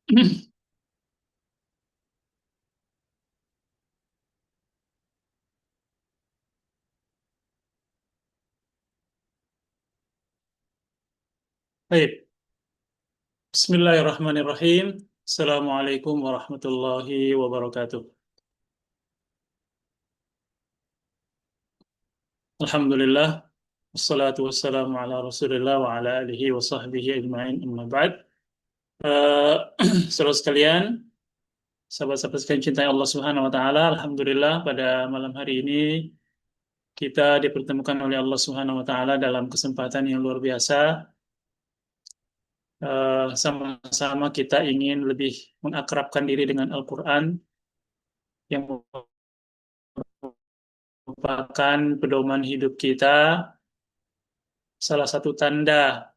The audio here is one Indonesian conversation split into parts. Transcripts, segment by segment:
Baik, Bismillahirrahmanirrahim. Assalamualaikum warahmatullahi wabarakatuh. Alhamdulillah, wassalatu wassalamu ala rasulillah wa ala alihi wa sahbihi ajma'in amma ba'd. Eh, Saudara sekalian, sahabat-sahabat sekalian cintai Allah Subhanahu wa taala, alhamdulillah pada malam hari ini kita dipertemukan oleh Allah Subhanahu wa taala dalam kesempatan yang luar biasa. Sama-sama kita ingin lebih mengakrabkan diri dengan Al-Qur'an yang merupakan pedoman hidup kita. Salah satu tanda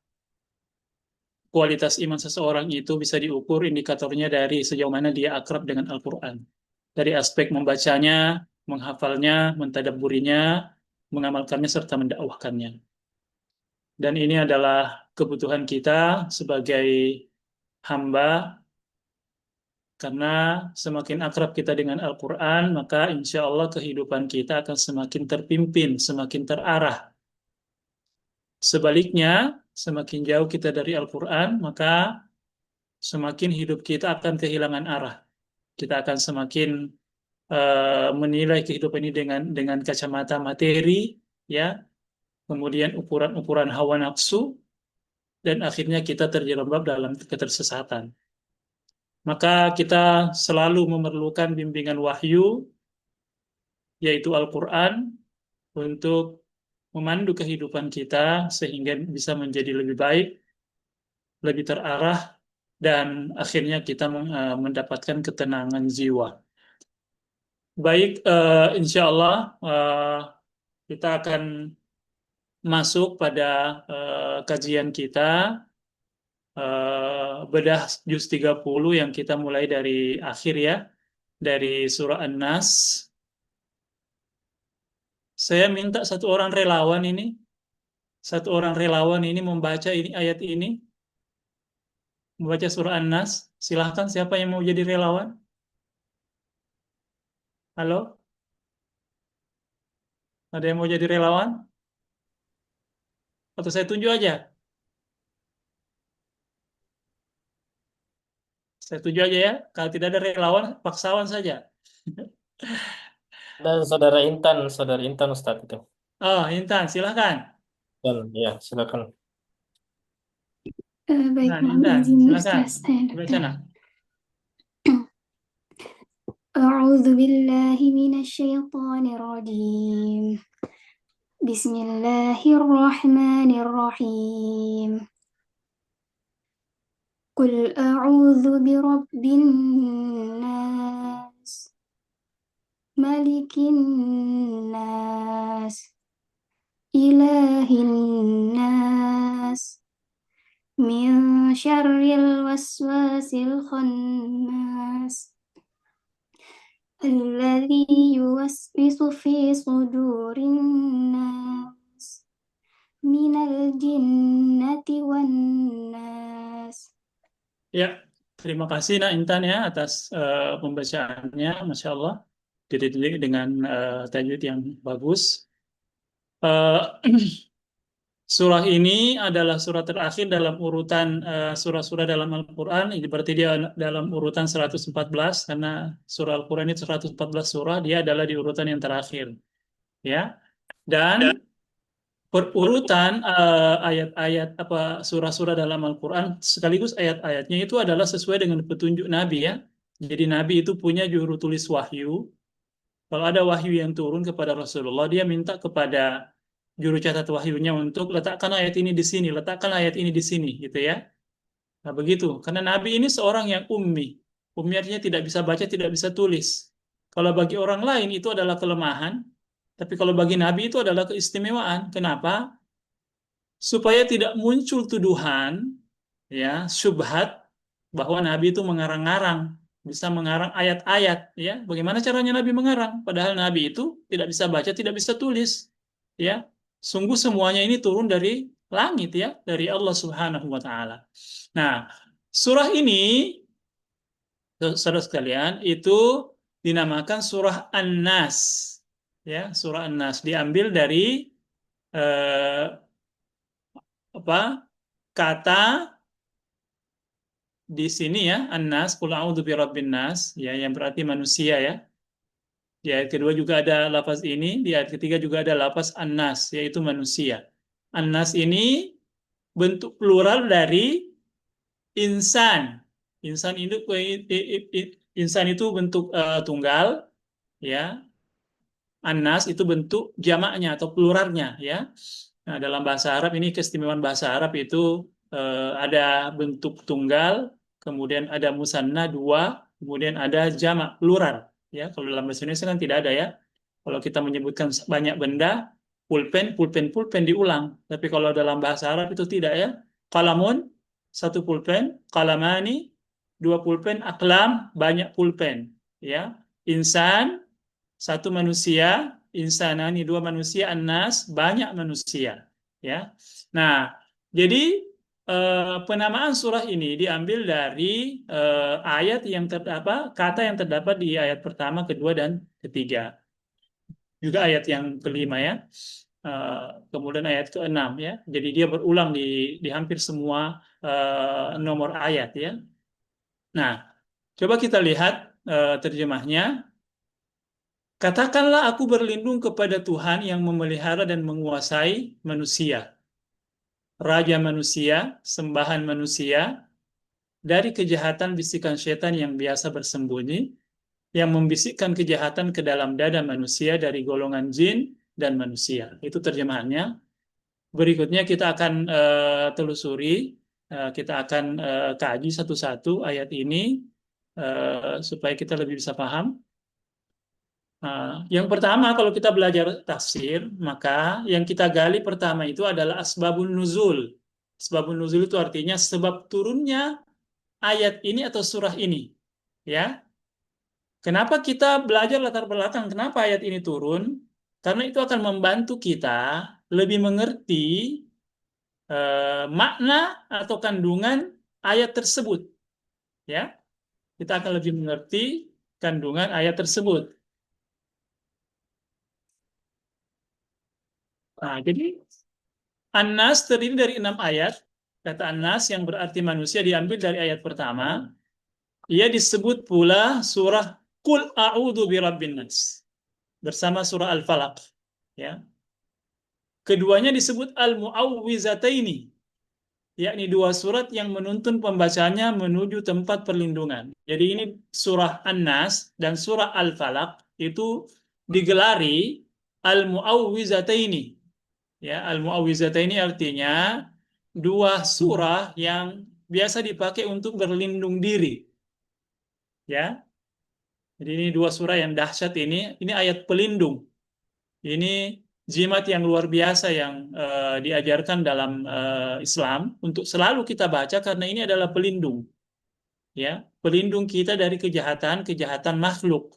kualitas iman seseorang itu bisa diukur indikatornya dari sejauh mana dia akrab dengan Al-Quran. Dari aspek membacanya, menghafalnya, mentadabburinya, mengamalkannya, serta mendakwahkannya. Dan ini adalah kebutuhan kita sebagai hamba, karena semakin akrab kita dengan Al-Quran, maka insya Allah kehidupan kita akan semakin terpimpin, semakin terarah. Sebaliknya, semakin jauh kita dari Al-Quran, maka semakin hidup kita akan kehilangan arah. Kita akan semakin menilai kehidupan ini dengan kacamata materi, ya, kemudian ukuran-ukuran hawa nafsu, dan akhirnya kita terjerembab dalam ketersesatan. Maka kita selalu memerlukan bimbingan wahyu, yaitu Al-Quran, untuk memandu kehidupan kita sehingga bisa menjadi lebih baik, lebih terarah, dan akhirnya kita mendapatkan ketenangan jiwa. Baik, insya Allah kita akan masuk pada kajian kita, bedah juz 30 yang kita mulai dari akhir ya, dari surah An-Nas. Saya minta satu orang relawan ini membaca ini ayat ini, membaca surah An-Nas. Silahkan, siapa yang mau jadi relawan? Halo, ada yang mau jadi relawan? Atau saya tunjuk aja? Saya tunjuk aja ya. Kalau tidak ada relawan, paksawan saja. Dan saudara Intan Ustadz itu. Oh, Intan, silahkan. Dan ya, silakan. Nah, Baik, mohon Intan, izin silahkan. Ustaz, saya Baca daftar. nah. A'udzu billahi minasyaitonir rajim. Bismillahirrahmanirrahim. Qul a'udzu birabbin nas, malikin nas, ilahin nas, min syarril waswasil khannas, alladzi yuwaswisu fi sudurin nas, minal jinnati wan nas. Ya, terima kasih Nak Intan ya atas pembacaannya, Masya Allah. Dididik dengan tajwid yang bagus. Eh, Surah ini adalah surah terakhir dalam urutan surah-surah dalam Al-Quran. Ini berarti dia dalam urutan 114, karena surah Al-Quran itu 114 surah, dia adalah di urutan yang terakhir. Ya, dan perurutan ayat-ayat apa surah-surah dalam Al-Quran sekaligus ayat-ayatnya itu adalah sesuai dengan petunjuk Nabi ya. Jadi Nabi itu punya juru tulis wahyu. Kalau ada wahyu yang turun kepada Rasulullah, dia minta kepada juru catat wahyunya untuk letakkan ayat ini di sini, letakkan ayat ini di sini, gitu ya. Nah, begitu. Karena Nabi ini seorang yang ummi. Ummi artinya tidak bisa baca, tidak bisa tulis. Kalau bagi orang lain itu adalah kelemahan, tapi kalau bagi Nabi itu adalah keistimewaan. Kenapa? Supaya tidak muncul tuduhan, ya, syubhat bahwa Nabi itu mengarang-arang, bisa mengarang ayat-ayat, ya. Bagaimana caranya Nabi mengarang? Padahal Nabi itu tidak bisa baca, tidak bisa tulis, ya. Sungguh semuanya ini turun dari langit, ya, dari Allah Subhanahu wa taala. Nah, surah ini saudara sekalian, itu dinamakan surah An-Nas. Ya, surah An-Nas diambil dari eh, apa? Kata di sini ya, An-Nas, qul a'udzu birabbin nas, ya yang berarti manusia ya. Di ayat kedua juga ada lafaz ini, di ayat ketiga juga ada lafaz An-Nas, yaitu manusia. An-Nas ini bentuk plural dari insan. Insan itu bentuk tunggal, ya. Anas itu bentuk jamaknya atau pluralnya, ya. Nah, dalam bahasa Arab ini keistimewaan bahasa Arab itu ada bentuk tunggal, kemudian ada musanna dua, kemudian ada jamak plural, ya. Kalau dalam bahasa Indonesia kan tidak ada ya. Kalau kita menyebutkan banyak benda, pulpen, pulpen, pulpen diulang. Tapi kalau dalam bahasa Arab itu tidak ya. Kalamun, satu pulpen, kalamani, dua pulpen, aklam, banyak pulpen. Ya, insan, satu manusia, insanani, dua manusia, anas, banyak manusia. Ya, nah, jadi penamaan surah ini diambil dari ayat yang kata yang terdapat di ayat pertama, kedua, dan ketiga. Juga ayat yang kelima ya. Kemudian ayat keenam ya. Jadi dia berulang di hampir semua nomor ayat ya. Nah, coba kita lihat terjemahnya. Katakanlah aku berlindung kepada Tuhan yang memelihara dan menguasai manusia, raja manusia, sembahan manusia, dari kejahatan bisikan setan yang biasa bersembunyi, yang membisikkan kejahatan ke dalam dada manusia dari golongan jin dan manusia. Itu terjemahannya. Berikutnya kita akan telusuri, kita akan kaji satu-satu ayat ini supaya kita lebih bisa paham. Yang pertama, kalau kita belajar tafsir, maka yang kita gali pertama itu adalah asbabun nuzul. Asbabun nuzul itu artinya sebab turunnya ayat ini atau surah ini. Ya, kenapa kita belajar latar belakang kenapa ayat ini turun? Karena itu akan membantu kita lebih mengerti makna atau kandungan ayat tersebut. Ya, kita akan lebih mengerti kandungan ayat tersebut. Nah, jadi An-Nas terdiri dari 6 ayat. Kata An-Nas yang berarti manusia diambil dari ayat pertama. Ia disebut pula surah Qul A'udzu Birabbin Nas bersama surah Al-Falaq. Ya. Keduanya disebut Al-Mu'awwizataini, yakni dua surat yang menuntun pembacanya menuju tempat perlindungan. Jadi ini surah An-Nas dan surah Al-Falaq itu digelari Al-Mu'awwizataini. Ya, Al-Mu'awwizataini artinya dua surah yang biasa dipakai untuk berlindung diri. Ya. Jadi ini dua surah yang dahsyat ini ayat pelindung. Ini jimat yang luar biasa yang diajarkan dalam Islam untuk selalu kita baca karena ini adalah pelindung. Ya, pelindung kita dari kejahatan makhluk.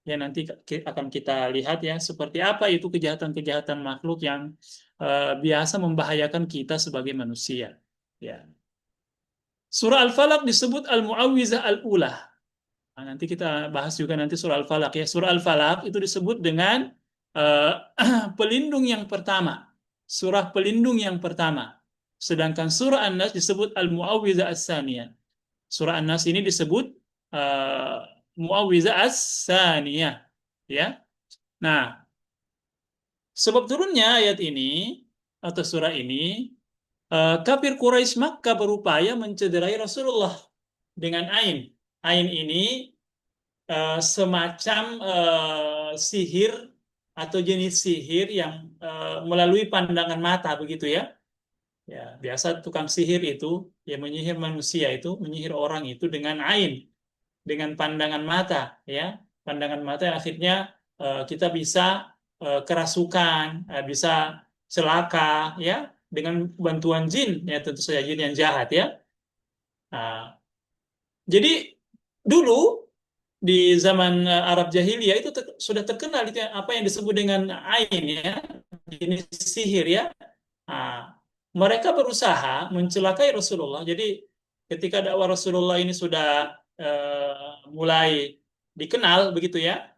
Ya, nanti akan kita lihat ya seperti apa itu kejahatan-kejahatan makhluk yang biasa membahayakan kita sebagai manusia. Ya. Surah Al-Falaq disebut Al-Mu'awwizah Al-Ula. Nah, nanti kita bahas juga nanti surah Al-Falaq ya. Surah Al-Falaq itu disebut dengan pelindung yang pertama. Surah pelindung yang pertama. Sedangkan surah An-Nas disebut Al-Mu'awwizah As-Saniyah. Surah An-Nas ini disebut Mu'awwizah As-Saniyah. Ya. Nah, sebab turunnya ayat ini atau surah ini, kafir Quraisy Makkah berupaya mencederai Rasulullah dengan ain. Ain ini semacam sihir atau jenis sihir yang melalui pandangan mata begitu ya. Ya, biasa tukang sihir itu yang menyihir manusia itu, menyihir orang itu dengan ain, dengan pandangan mata ya. Pandangan mata yang akhirnya kita bisa kerasukan, bisa celaka ya dengan bantuan jin ya, tentu saja jin yang jahat ya. Nah, jadi dulu di zaman Arab Jahiliyah itu sudah terkenal itu apa yang disebut dengan ain ya, jenis sihir ya. Nah, mereka berusaha mencelakai Rasulullah. Jadi ketika dakwah Rasulullah ini sudah mulai dikenal begitu ya,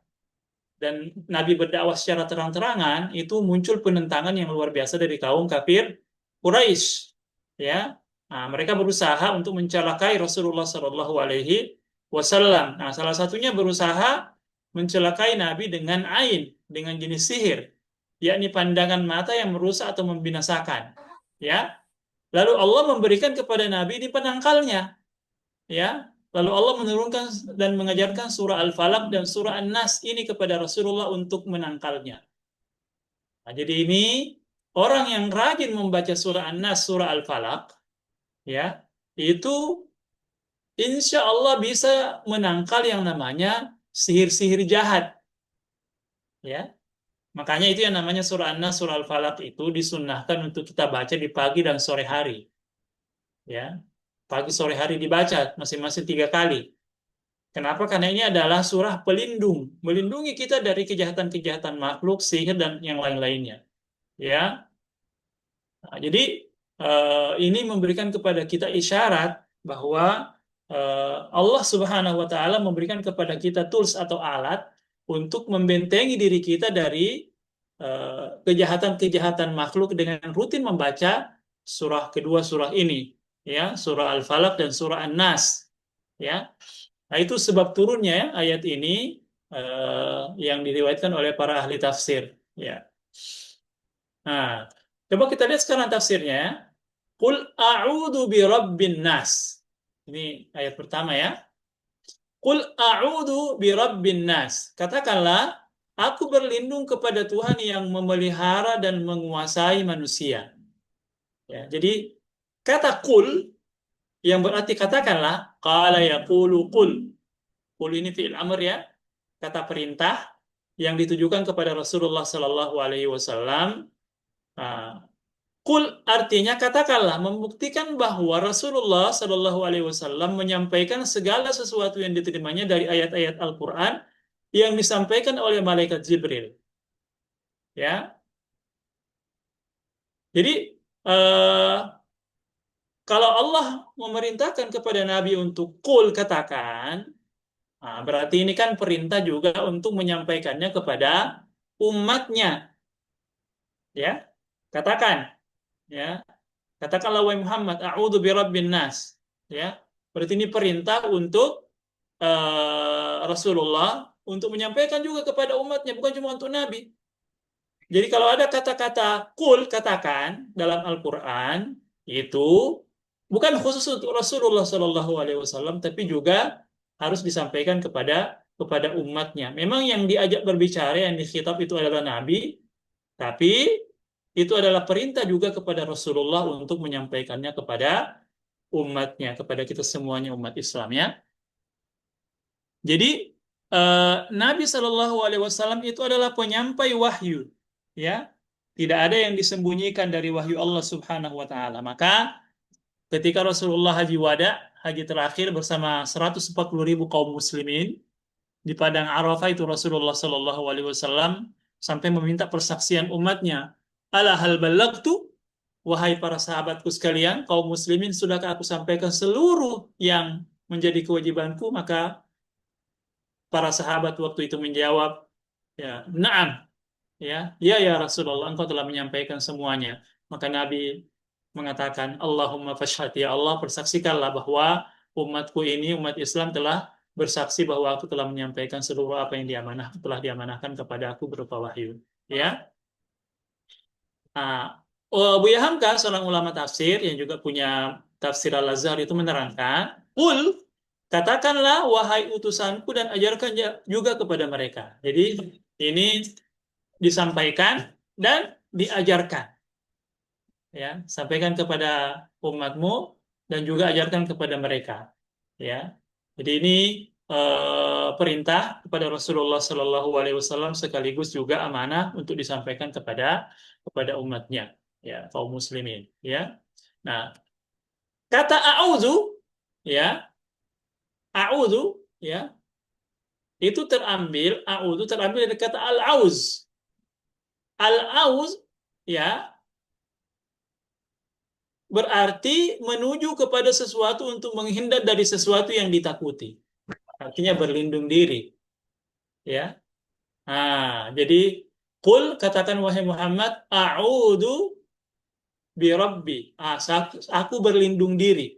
dan Nabi berdakwah secara terang-terangan, itu muncul penentangan yang luar biasa dari kaum kafir Quraisy. Ya, nah, mereka berusaha untuk mencelakai Rasulullah Shallallahu Alaihi Wasallam. Nah, salah satunya berusaha mencelakai Nabi dengan ain, dengan jenis sihir, yakni pandangan mata yang merusak atau membinasakan. Ya, lalu Allah memberikan kepada Nabi di penangkalnya. Ya, lalu Allah menurunkan dan mengajarkan surah Al-Falaq dan surah An-Nas ini kepada Rasulullah untuk menangkalnya. Nah, jadi ini orang yang rajin membaca surah An-Nas, surah Al-Falaq, ya, itu insya Allah bisa menangkal yang namanya sihir-sihir jahat. Ya, makanya itu yang namanya surah An-Nas, surah Al-Falaq itu disunnahkan untuk kita baca di pagi dan sore hari. Ya, pagi sore hari dibaca masing-masing 3 kali. Kenapa? Karena ini adalah surah pelindung, melindungi kita dari kejahatan-kejahatan makhluk, sihir dan yang lain-lainnya. Ya, nah, jadi ini memberikan kepada kita isyarat bahwa Allah Subhanahu Wa Taala memberikan kepada kita tools atau alat untuk membentengi diri kita dari kejahatan-kejahatan makhluk dengan rutin membaca surah kedua surah ini, ya, surah Al-Falaq dan surah An-Nas. Ya, nah, itu sebab turunnya ya, ayat ini yang diriwayatkan oleh para ahli tafsir. Ya. Nah, coba kita lihat sekarang tafsirnya ya. Qul a'udzu birabbin nas. Ini ayat pertama ya. Qul a'udzu birabbin nas. Katakanlah, aku berlindung kepada Tuhan yang memelihara dan menguasai manusia. Ya, jadi kata qul yang berarti katakanlah, qala yaqulu qul. Qul ini fi'il amr ya, kata perintah yang ditujukan kepada Rasulullah Sallallahu Alaihi Wasallam. Qul artinya katakanlah, membuktikan bahwa Rasulullah Sallallahu Alaihi Wasallam menyampaikan segala sesuatu yang diterimanya dari ayat-ayat Al-Quran yang disampaikan oleh malaikat Jibril. Ya, jadi kalau Allah memerintahkan kepada Nabi untuk qul katakan, nah, berarti ini kan perintah juga untuk menyampaikannya kepada umatnya. Ya, katakan, ya, katakanlah wahai Muhammad, a'udzu birabbin nas. Ya, berarti ini perintah untuk Rasulullah untuk menyampaikan juga kepada umatnya, bukan cuma untuk Nabi. Jadi kalau ada kata-kata qul katakan dalam Al-Quran itu bukan khusus untuk Rasulullah Shallallahu Alaihi Wasallam, tapi juga harus disampaikan kepada umatnya. Memang yang diajak berbicara, yang dikhitab itu adalah Nabi, tapi itu adalah perintah juga kepada Rasulullah untuk menyampaikannya kepada umatnya, kepada kita semuanya umat Islam ya. Jadi Nabi Shallallahu Alaihi Wasallam itu adalah penyampai wahyu, ya. Tidak ada yang disembunyikan dari wahyu Allah Subhanahu Wa Taala. Maka ketika Rasulullah haji wada, haji terakhir bersama 140.000 kaum muslimin di padang Arafah itu Rasulullah Shallallahu Alaihi Wasallam sampai meminta persaksian umatnya. Ala hal balagtu, wahai para sahabatku sekalian, kaum muslimin, sudahkah aku sampaikan seluruh yang menjadi kewajibanku? Maka para sahabat waktu itu menjawab, ya, na'am, ya Rasulullah, engkau telah menyampaikan semuanya. Maka Nabi mengatakan, Allahumma fashhad, ya Allah, persaksikanlah bahwa umatku ini, umat Islam telah bersaksi bahwa aku telah menyampaikan seluruh apa yang telah diamanahkan kepada aku berupa wahyu. Ya. Nah, Buya Hamka, seorang ulama tafsir yang juga punya tafsir Al-Azhar itu menerangkan, Qul, katakanlah wahai utusanku dan ajarkan juga kepada mereka. Jadi ini disampaikan dan diajarkan. Ya, sampaikan kepada umatmu dan juga ajarkan kepada mereka. Ya, jadi ini perintah kepada Rasulullah Shallallahu Alaihi Wasallam sekaligus juga amanah untuk disampaikan kepada umatnya, ya, kaum muslimin. Ya, nah, kata a'udzu, ya, a'udzu, ya, itu a'udzu terambil dari kata al-auz. Al-auz, ya, berarti menuju kepada sesuatu untuk menghindar dari sesuatu yang ditakuti. artinya berlindung diri, ya. Nah, jadi qul, katakan wahai Muhammad, a'udzu birabbi. Aku berlindung diri,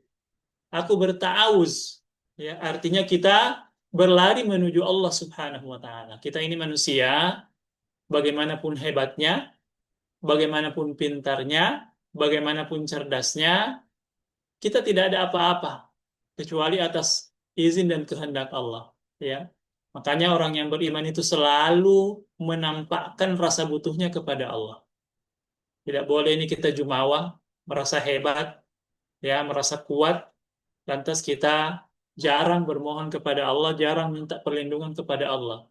aku berta'awuz. Ya, artinya kita berlari menuju Allah Subhanahu wa taala. Kita ini manusia, bagaimanapun hebatnya, bagaimanapun pintarnya, bagaimanapun cerdasnya, kita tidak ada apa-apa kecuali atas izin dan kehendak Allah, ya. Makanya orang yang beriman itu selalu menampakkan rasa butuhnya kepada Allah. Tidak boleh ini kita jumawa, merasa hebat, ya, merasa kuat, lantas kita jarang bermohon kepada Allah, jarang minta perlindungan kepada Allah.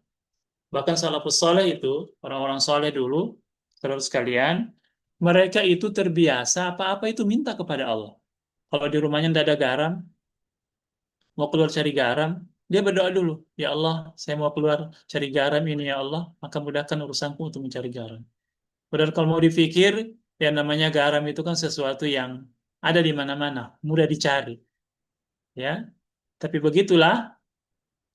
Bahkan salafus saleh itu, orang-orang saleh dulu, saudara sekalian, mereka itu terbiasa apa-apa itu minta kepada Allah. Kalau di rumahnya tidak ada garam, mau keluar cari garam, dia berdoa dulu, ya Allah, saya mau keluar cari garam ini ya Allah, maka mudahkan urusanku untuk mencari garam. Padahal kalau mau dipikir, yang namanya garam itu kan sesuatu yang ada di mana-mana, mudah dicari, ya. Tapi begitulah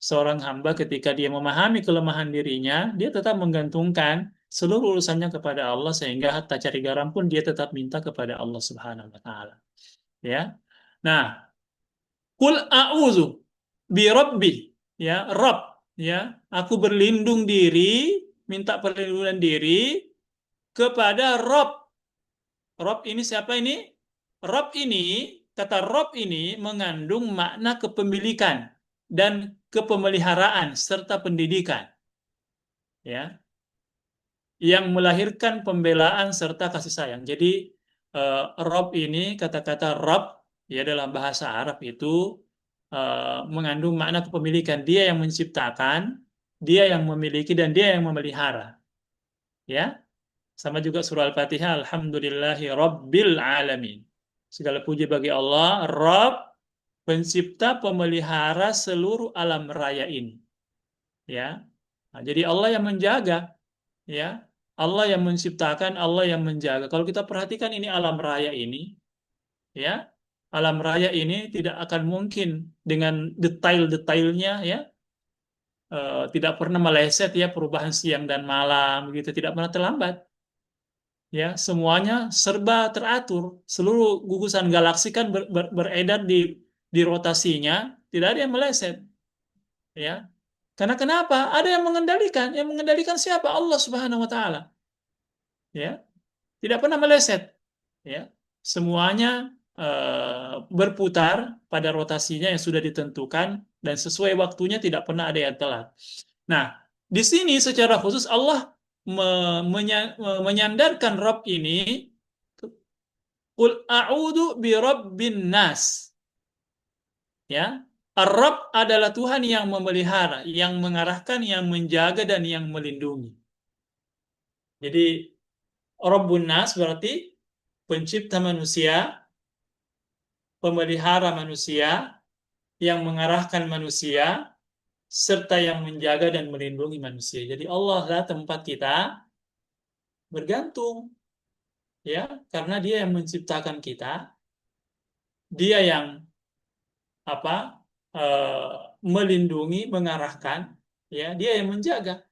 seorang hamba ketika dia memahami kelemahan dirinya, dia tetap menggantungkan seluruh urusannya kepada Allah sehingga hatta cari garam pun dia tetap minta kepada Allah Subhanahu wa taala. Ya. Nah, kul a'udzu bi rabbi, ya, Rabb, ya. Aku berlindung diri, minta perlindungan diri kepada Rabb. Rabb ini siapa ini? Rabb ini, kata Rabb ini mengandung makna kepemilikan dan kepemeliharaan serta pendidikan, ya, yang melahirkan pembelaan serta kasih sayang. Jadi Rabb ini, kata-kata Rabb ya dalam bahasa Arab itu mengandung makna kepemilikan. Dia yang menciptakan, dia yang memiliki dan dia yang memelihara. Ya, sama juga surah Al-Fatihah, Alhamdulillahi Rabbil Alamin. Segala puji bagi Allah, Rabb, pencipta pemelihara seluruh alam raya ini. Ya, nah, jadi Allah yang menjaga, ya, Allah yang menciptakan, Allah yang menjaga. Kalau kita perhatikan ini alam raya ini, ya, alam raya ini tidak akan mungkin dengan detail-detailnya, ya, tidak pernah meleset, ya, perubahan siang dan malam gitu, tidak pernah terlambat, ya, semuanya serba teratur. Seluruh gugusan galaksi kan beredar di rotasinya, tidak ada yang meleset, ya. Karena kenapa? Ada yang mengendalikan. Yang mengendalikan siapa? Allah Subhanahu wa taala. Ya, tidak pernah meleset, ya. Semuanya berputar pada rotasinya yang sudah ditentukan dan sesuai waktunya, tidak pernah ada yang telat. Nah, di sini secara khusus Allah menyandarkan Rabb ini, Qul a'udzu bi rabbin nas. Ya, Ar-Rabb adalah Tuhan yang memelihara, yang mengarahkan, yang menjaga dan yang melindungi. Jadi Rabbun Nas berarti pencipta manusia, pemelihara manusia, yang mengarahkan manusia, serta yang menjaga dan melindungi manusia. Jadi Allah lah tempat kita bergantung, ya, karena Dia yang menciptakan kita, Dia yang apa melindungi, mengarahkan, ya, Dia yang menjaga.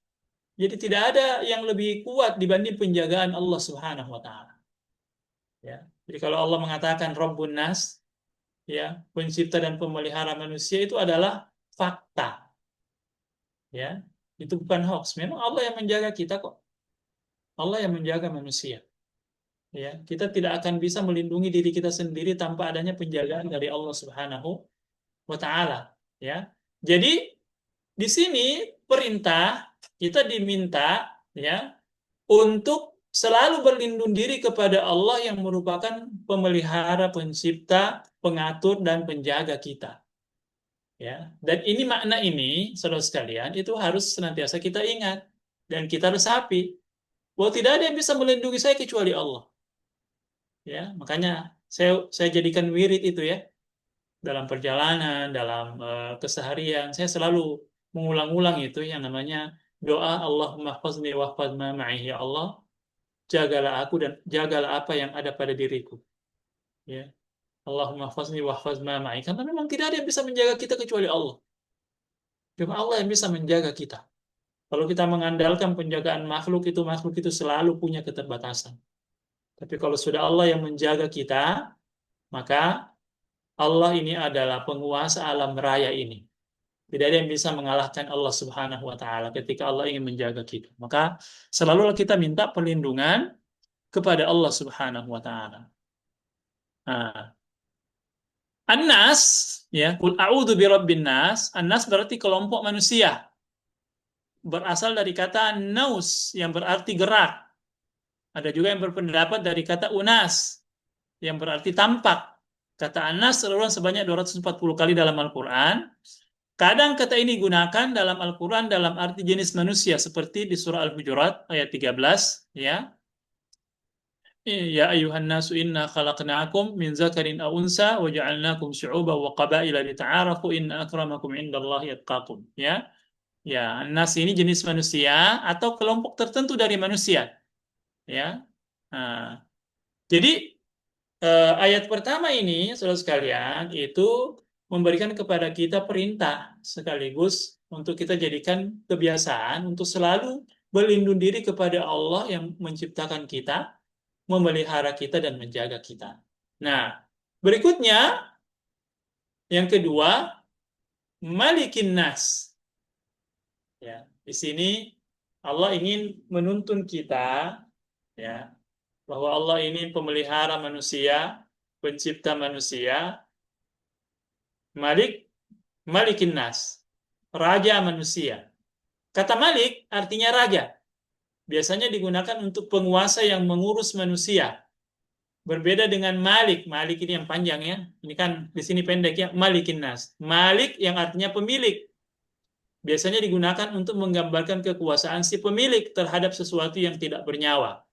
Jadi tidak ada yang lebih kuat dibanding penjagaan Allah Subhanahu wa taala. Ya. Jadi kalau Allah mengatakan Rabbun Nas, ya, pencipta dan pemelihara manusia, itu adalah fakta. Ya. Itu bukan hoax. Memang Allah yang menjaga kita kok. Allah yang menjaga manusia. Ya, kita tidak akan bisa melindungi diri kita sendiri tanpa adanya penjagaan dari Allah Subhanahu wa taala, ya. Jadi di sini perintah kita diminta, ya, untuk selalu berlindung diri kepada Allah yang merupakan pemelihara, pencipta, pengatur dan penjaga kita. Ya, dan ini makna ini, saudara sekalian, itu harus senantiasa kita ingat dan kita resapi bahwa tidak ada yang bisa melindungi saya kecuali Allah. Ya, makanya saya jadikan wirid itu, ya, dalam perjalanan, dalam keseharian, saya selalu mengulang-ulang itu yang namanya doa Allahumma hfazni wahfaz ma ma'i, ya Allah, jagalah aku dan jagalah apa yang ada pada diriku. Ya. Allahumma hfazni wahfaz ma ma'i, karena memang tidak ada yang bisa menjaga kita kecuali Allah. Cuma Allah yang bisa menjaga kita. Kalau kita mengandalkan penjagaan makhluk itu selalu punya keterbatasan. Tapi kalau sudah Allah yang menjaga kita, maka Allah ini adalah penguasa alam raya ini. Tidak ada yang bisa mengalahkan Allah Subhanahu wa taala ketika Allah ingin menjaga kita. Maka selalulah kita minta perlindungan kepada Allah Subhanahu wa taala. Nah, An-Nas, ya, Qul a'udzu birabbin nas. An-Nas berarti kelompok manusia. Berasal dari kata naus yang berarti gerak. Ada juga yang berpendapat dari kata unas yang berarti tampak. Kata An-Nas terulang sebanyak 240 kali dalam Al-Quran. Kadang kata ini digunakan dalam Al-Quran dalam arti jenis manusia seperti di surah Al-Hujurat ayat 13, ya. Ya ayuhan nasu inna khalaqnaakum min zakarin aw unsa wa ja'alnakum syu'uban wa qabaila lita'arafu inna akramakum indallahi atqakum, ya. Ya, nas ini jenis manusia atau kelompok tertentu dari manusia, ya. Nah, jadi ayat pertama ini, saudara sekalian, itu memberikan kepada kita perintah sekaligus untuk kita jadikan kebiasaan untuk selalu berlindung diri kepada Allah yang menciptakan kita, memelihara kita dan menjaga kita. Nah, berikutnya yang kedua, Malikin Nas. Ya, di sini Allah ingin menuntun kita, ya, bahwa Allah ini pemelihara manusia, pencipta manusia, Malikin Nas, raja manusia. Kata Malik artinya raja. Biasanya digunakan untuk penguasa yang mengurus manusia. Berbeda dengan Malik. Malik ini yang panjang, ya. Ini kan di sini pendek, ya. Malikin Nas. Malik yang artinya pemilik. Biasanya digunakan untuk menggambarkan kekuasaan si pemilik terhadap sesuatu yang tidak bernyawa.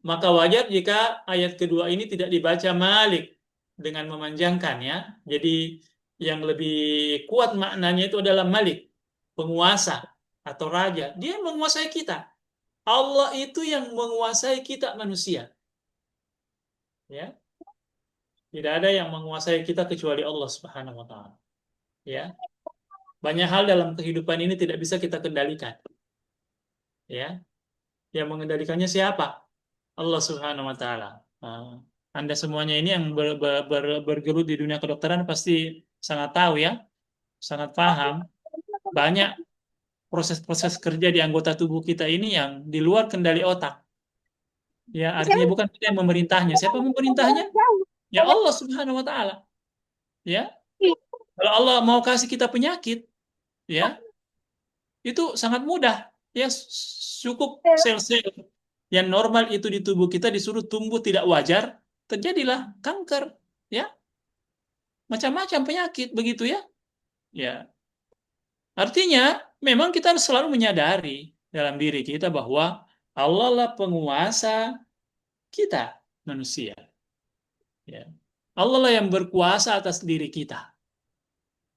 Maka wajar jika ayat kedua ini tidak dibaca Malik dengan memanjangkan, ya. Jadi yang lebih kuat maknanya itu adalah Malik, penguasa atau raja. Dia menguasai kita. Allah itu yang menguasai kita manusia. Ya. Tidak ada yang menguasai kita kecuali Allah Subhanahu wa taala. Ya. Banyak hal dalam kehidupan ini tidak bisa kita kendalikan. Ya. Yang mengendalikannya siapa? Allah Subhanahu wa taala. Anda semuanya ini yang bergelut di dunia kedokteran pasti sangat tahu, ya. Sangat paham. Banyak proses-proses kerja di anggota tubuh kita ini yang di luar kendali otak. Ya, artinya bukan kita yang memerintahnya. Siapa memerintahnya? Ya Allah Subhanahu wa taala. Ya. Kalau Allah mau kasih kita penyakit, ya, itu sangat mudah. Ya, cukup sel-sel yang normal itu di tubuh kita disuruh tumbuh tidak wajar, terjadilah kanker, ya. Macam-macam penyakit begitu, ya. Ya. Artinya memang kita harus selalu menyadari dalam diri kita bahwa Allah lah penguasa kita manusia. Ya. Allah lah yang berkuasa atas diri kita.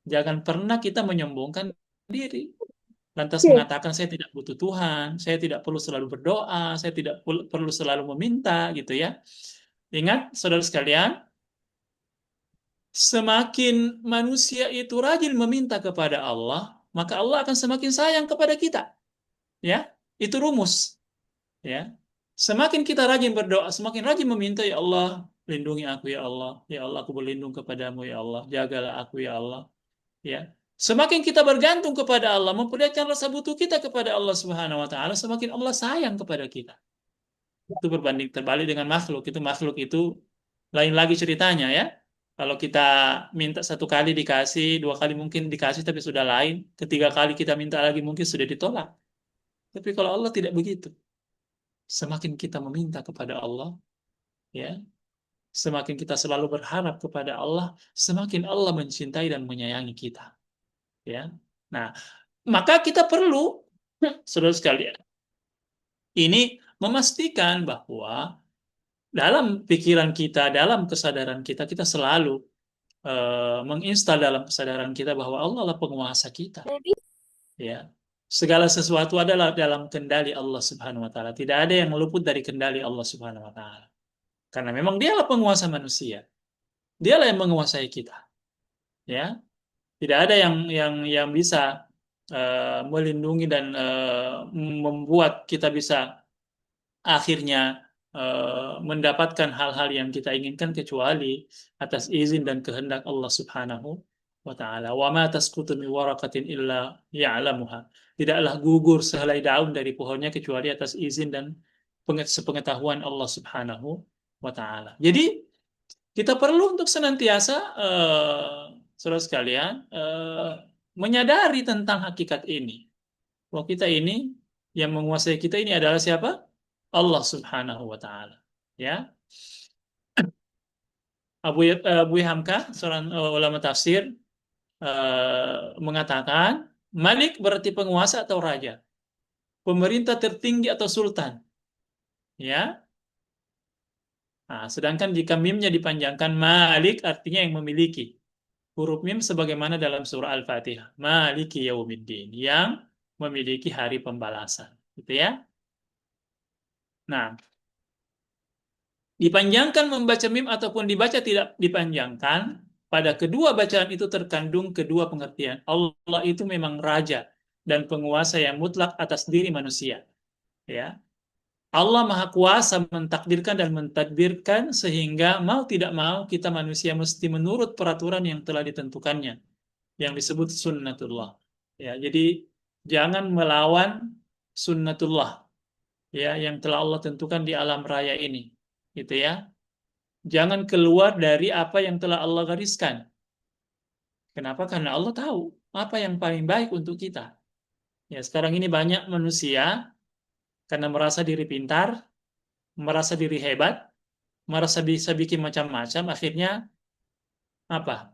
Jangan pernah kita menyombongkan diri. Lantas mengatakan saya tidak butuh Tuhan, saya tidak perlu selalu berdoa, saya tidak perlu selalu meminta, gitu, ya. Ingat, saudara sekalian, semakin manusia itu rajin meminta kepada Allah, maka Allah akan semakin sayang kepada kita. Ya, itu rumus. Ya, semakin kita rajin berdoa, semakin rajin meminta, ya Allah, lindungi aku, ya Allah, ya Allah, aku berlindung kepadamu, ya Allah, jagalah aku, ya Allah. Ya, semakin kita bergantung kepada Allah, memperlihatkan rasa butuh kita kepada Allah Subhanahu wa taala, semakin Allah sayang kepada kita. Itu berbanding terbalik dengan makhluk. Makhluk itu lain lagi ceritanya, ya. Kalau kita minta satu kali dikasih, dua kali mungkin dikasih tapi sudah lain, ketiga kali kita minta lagi mungkin sudah ditolak. Tapi kalau Allah tidak begitu. Semakin kita meminta kepada Allah, ya, semakin kita selalu berharap kepada Allah, semakin Allah mencintai dan menyayangi kita. Ya. Nah, maka kita perlu, saudara sekalian, ini memastikan bahwa dalam pikiran kita, dalam kesadaran kita, kita selalu menginstal dalam kesadaran kita bahwa Allah adalah penguasa kita. Ya. Segala sesuatu adalah dalam kendali Allah Subhanahu wa taala. Tidak ada yang luput dari kendali Allah Subhanahu wa taala. Karena memang dialah penguasa manusia. Dialah yang menguasai kita. Ya. Tidak ada yang bisa melindungi dan membuat kita bisa akhirnya mendapatkan hal-hal yang kita inginkan kecuali atas izin dan kehendak Allah Subhanahu wa taala. Wa ma tasqutu min waraqatin illa ya'lamuha. Tidaklah gugur sehelai daun dari pohonnya kecuali atas izin dan sepengetahuan Allah Subhanahu wa taala. Jadi kita perlu untuk senantiasa saudara sekalian menyadari tentang hakikat ini. Bahwa kita ini yang menguasai kita ini adalah siapa? Allah Subhanahu wa taala. Ya. Abu Hamka, seorang ulama tafsir mengatakan Malik berarti penguasa atau raja, pemerintah tertinggi atau sultan. Ya. Nah, sedangkan jika mimnya dipanjangkan Malik artinya yang memiliki. Huruf mim sebagaimana dalam surah Al-Fatihah. Maliki yaumiddin, yang memiliki hari pembalasan. Gitu ya. Nah, dipanjangkan membaca mim ataupun dibaca tidak dipanjangkan, pada kedua bacaan itu terkandung kedua pengertian. Allah itu memang raja dan penguasa yang mutlak atas diri manusia. Ya. Allah Maha Kuasa mentakdirkan dan mentadbirkan sehingga mau tidak mau kita manusia mesti menurut peraturan yang telah ditentukannya, yang disebut sunnatullah. Ya, jadi jangan melawan sunnatullah ya yang telah Allah tentukan di alam raya ini. Gitu ya. Jangan keluar dari apa yang telah Allah gariskan. Kenapa? Karena Allah tahu apa yang paling baik untuk kita. Ya, sekarang ini banyak manusia karena merasa diri pintar, merasa diri hebat, merasa bisa bikin macam-macam, akhirnya apa?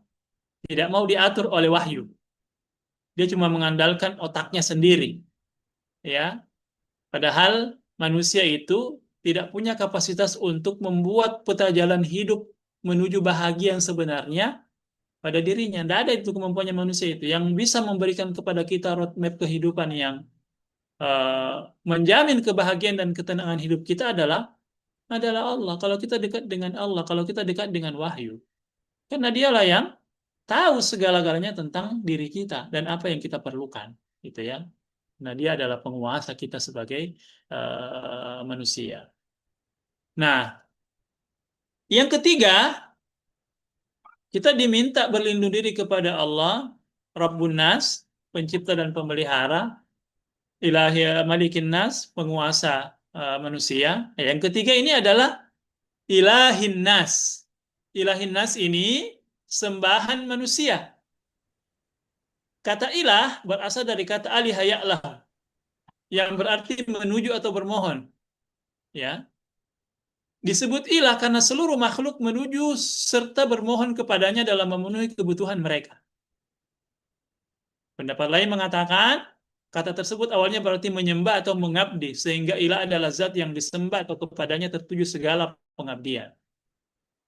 Tidak mau diatur oleh wahyu. Dia cuma mengandalkan otaknya sendiri. Ya, padahal manusia itu tidak punya kapasitas untuk membuat peta jalan hidup menuju bahagia yang sebenarnya pada dirinya. Tidak ada itu kemampuannya manusia itu. Yang bisa memberikan kepada kita roadmap kehidupan yang menjamin kebahagiaan dan ketenangan hidup kita adalah Allah. Kalau kita dekat dengan Allah, kalau kita dekat dengan wahyu. Karena dialah yang tahu segala-galanya tentang diri kita dan apa yang kita perlukan. Gitu ya. Nah, dia adalah penguasa kita sebagai manusia. Nah, yang ketiga, kita diminta berlindung diri kepada Allah, Rabbun Nas, pencipta dan pemelihara, Ilahi Malikin Nas, penguasa manusia. Yang ketiga ini adalah Ilahin Nas. Ilahin Nas ini sembahan manusia. Kata ilah berasal dari kata aliha ya'lah, yang berarti menuju atau bermohon. Ya. Disebut ilah karena seluruh makhluk menuju serta bermohon kepadanya dalam memenuhi kebutuhan mereka. Pendapat lain mengatakan, kata tersebut awalnya berarti menyembah atau mengabdi, sehingga ilah adalah zat yang disembah atau kepadanya tertuju segala pengabdian.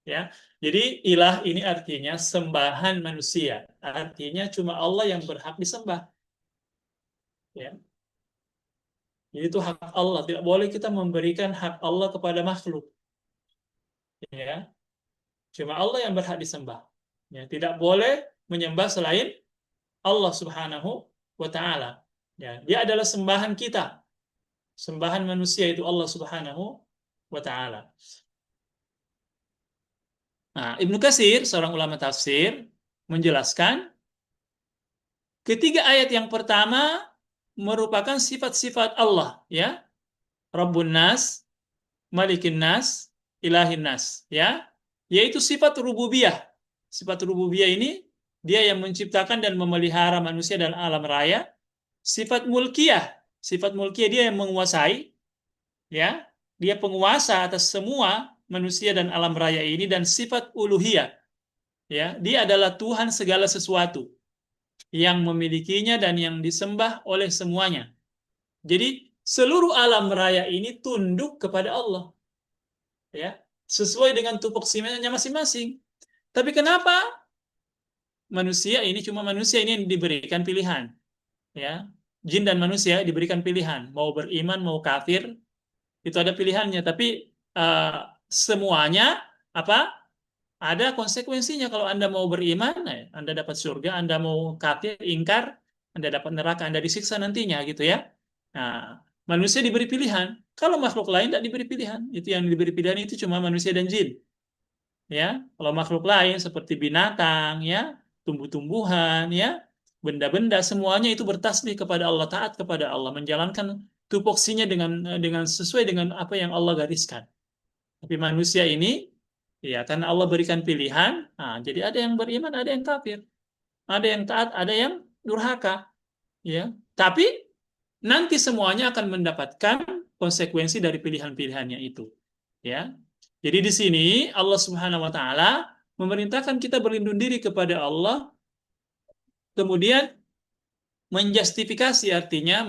Ya, jadi ilah ini artinya sembahan manusia. Artinya cuma Allah yang berhak disembah. Ya. Jadi itu hak Allah. Tidak boleh kita memberikan hak Allah kepada makhluk. Ya, cuma Allah yang berhak disembah. Ya, tidak boleh menyembah selain Allah Subhanahu wa taala. Ya, dia adalah sembahan kita. Sembahan manusia itu Allah Subhanahu wa taala. Nah, Ibnu Katsir, seorang ulama tafsir, menjelaskan ketiga ayat yang pertama merupakan sifat-sifat Allah, ya. Rabbun Nas, Malikin Nas, Ilahin Nas, ya. Yaitu sifat rububiyah. Sifat rububiyah ini dia yang menciptakan dan memelihara manusia dan alam raya. Sifat mulkiyah dia yang menguasai, ya. Dia penguasa atas semua manusia dan alam raya ini. Dan sifat uluhiyah, ya, dia adalah Tuhan segala sesuatu yang memilikinya dan yang disembah oleh semuanya. Jadi seluruh alam raya ini tunduk kepada Allah, ya, sesuai dengan tupoksinya masing-masing. Tapi kenapa manusia ini yang diberikan pilihan, ya, jin dan manusia diberikan pilihan, mau beriman mau kafir itu ada pilihannya. Tapi semuanya apa ada konsekuensinya. Kalau Anda mau beriman, Anda dapat surga. Anda mau kafir, ingkar, Anda dapat neraka. Anda disiksa nantinya gitu ya. Nah, manusia diberi pilihan. Kalau makhluk lain tidak diberi pilihan. Itu yang diberi pilihan itu cuma manusia dan jin. Ya, kalau makhluk lain seperti binatang, ya, tumbuh-tumbuhan, ya, benda-benda, semuanya itu bertasbih kepada Allah, taat kepada Allah, menjalankan tupoksinya dengan sesuai dengan apa yang Allah gariskan. Tapi manusia ini, ya, karena Allah berikan pilihan, nah, jadi ada yang beriman, ada yang kafir, ada yang taat, ada yang durhaka, ya. Tapi nanti semuanya akan mendapatkan konsekuensi dari pilihan-pilihannya itu, ya. Jadi di sini Allah Subhanahu wa taala memerintahkan kita berlindung diri kepada Allah, kemudian menjustifikasi, artinya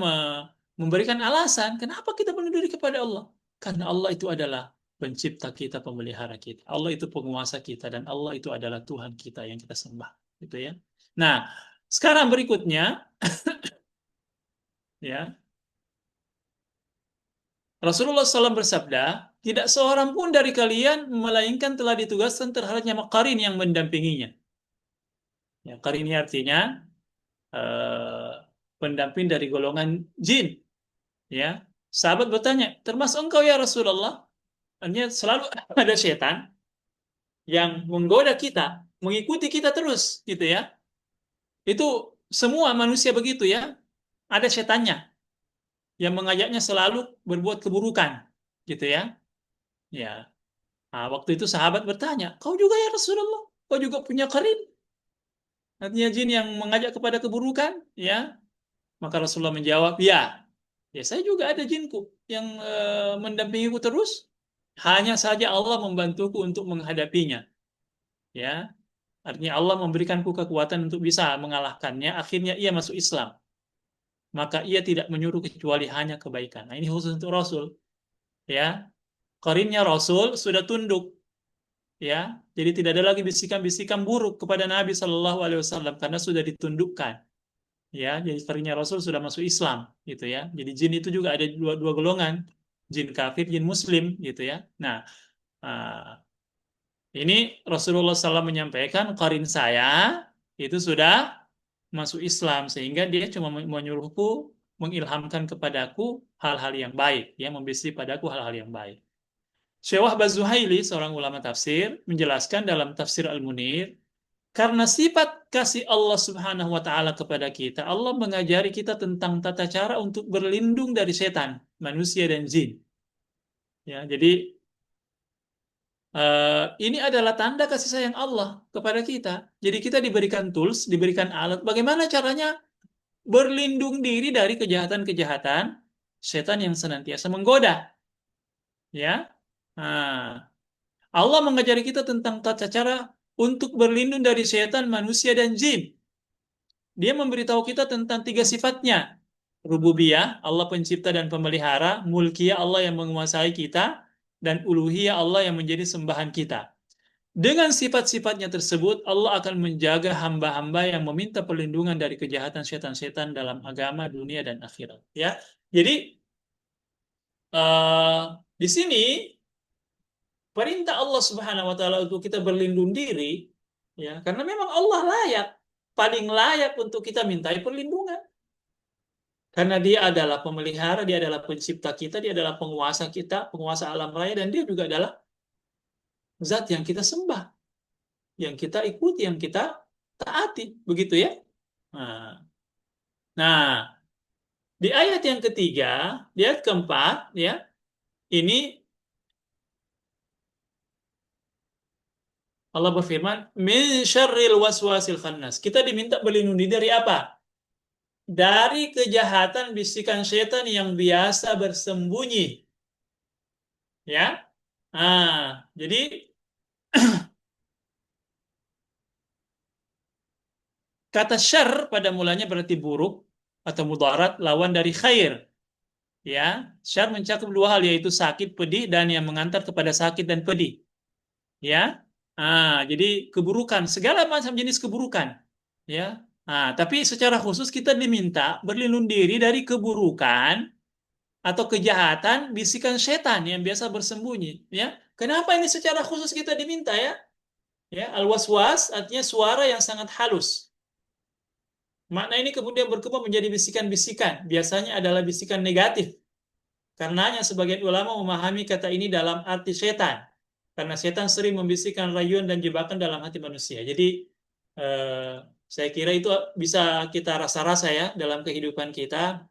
memberikan alasan kenapa kita berlindung diri kepada Allah. Karena Allah itu adalah pencipta kita, pemelihara kita. Allah itu penguasa kita dan Allah itu adalah Tuhan kita yang kita sembah, gitu ya. Nah, sekarang berikutnya ya, Rasulullah SAW bersabda, tidak seorang pun dari kalian melainkan telah ditugaskan terhadapnya qarin yang mendampinginya. Ya, qarin ini artinya eh, pendamping dari golongan jin. Ya, sahabat bertanya, termasuk engkau ya Rasulullah? Artinya selalu ada setan yang menggoda kita, mengikuti kita terus, gitu ya. Itu semua manusia begitu ya. Ada setannya yang mengajaknya selalu berbuat keburukan, gitu ya. Ya. Nah, waktu itu sahabat bertanya, kau juga ya Rasulullah? Kau juga punya qarin? Artinya jin yang mengajak kepada keburukan, ya. Maka Rasulullah menjawab, ya. Ya, saya juga ada jinku yang mendampingiku terus. Hanya saja Allah membantuku untuk menghadapinya. Ya, artinya Allah memberikanku kekuatan untuk bisa mengalahkannya. Akhirnya ia masuk Islam. Maka ia tidak menyuruh kecuali hanya kebaikan. Nah, ini khusus untuk Rasul. Ya, qarinnya Rasul sudah tunduk. Ya, jadi tidak ada lagi bisikan-bisikan buruk kepada Nabi Shallallahu Alaihi Wasallam karena sudah ditundukkan. Ya, jadi qarinnya Rasul sudah masuk Islam, gitu ya. Jadi jin itu juga ada dua golongan, jin kafir, jin Muslim, gitu ya. Nah, ini Rasulullah SAW menyampaikan qarin saya itu sudah masuk Islam sehingga dia cuma menyuruhku, mengilhamkan kepadaku hal-hal yang baik, ya, membisi padaku hal-hal yang baik. Syekh Wahbah Zuhaili, seorang ulama tafsir, menjelaskan dalam tafsir Al-Munir, karena sifat kasih Allah Subhanahu wa taala kepada kita, Allah mengajari kita tentang tata cara untuk berlindung dari setan, manusia dan jin. Ya, jadi ini adalah tanda kasih sayang Allah kepada kita. Jadi kita diberikan tools, diberikan alat. Bagaimana caranya berlindung diri dari kejahatan-kejahatan setan yang senantiasa menggoda. Ya, nah, Allah mengajari kita tentang tata cara untuk berlindung dari setan, manusia, dan jin. Dia memberitahu kita tentang tiga sifatnya. Rububiyah, Allah pencipta dan pemelihara. Mulkiyah, Allah yang menguasai kita. Dan uluhiyah, Allah yang menjadi sembahan kita. Dengan sifat-sifatnya tersebut, Allah akan menjaga hamba-hamba yang meminta perlindungan dari kejahatan setan-setan dalam agama, dunia, dan akhirat. Ya, jadi di sini perintah Allah Subhanahu Wa Taala untuk kita berlindung diri, ya, karena memang Allah layak, paling layak untuk kita mintai perlindungan. Karena dia adalah pemelihara, dia adalah pencipta kita, dia adalah penguasa kita, penguasa alam raya, dan dia juga adalah zat yang kita sembah, yang kita ikuti, yang kita taati, begitu ya. Nah, di ayat yang ketiga, di ayat keempat, ya, ini Allah berfirman, min syarril waswasil khannas. Kita diminta berlindung diri dari apa? Dari kejahatan bisikan setan yang biasa bersembunyi. Ya. Jadi kata syarr pada mulanya berarti buruk atau mudarat, lawan dari khair. Ya, syarr mencakup dua hal, yaitu sakit, pedih, dan yang mengantar kepada sakit dan pedih. Ya. Jadi keburukan, segala macam jenis keburukan. Ya. Tapi secara khusus kita diminta berlindung diri dari keburukan atau kejahatan bisikan setan yang biasa bersembunyi. Ya, kenapa ini secara khusus kita diminta ya? Ya, al-waswas artinya suara yang sangat halus. Makna ini kemudian berkembang menjadi bisikan-bisikan. Biasanya adalah bisikan negatif. Karenanya sebagian ulama memahami kata ini dalam arti setan. Karena setan sering membisikkan rayuan dan jebakan dalam hati manusia. Jadi saya kira itu bisa kita rasa-rasa ya dalam kehidupan kita.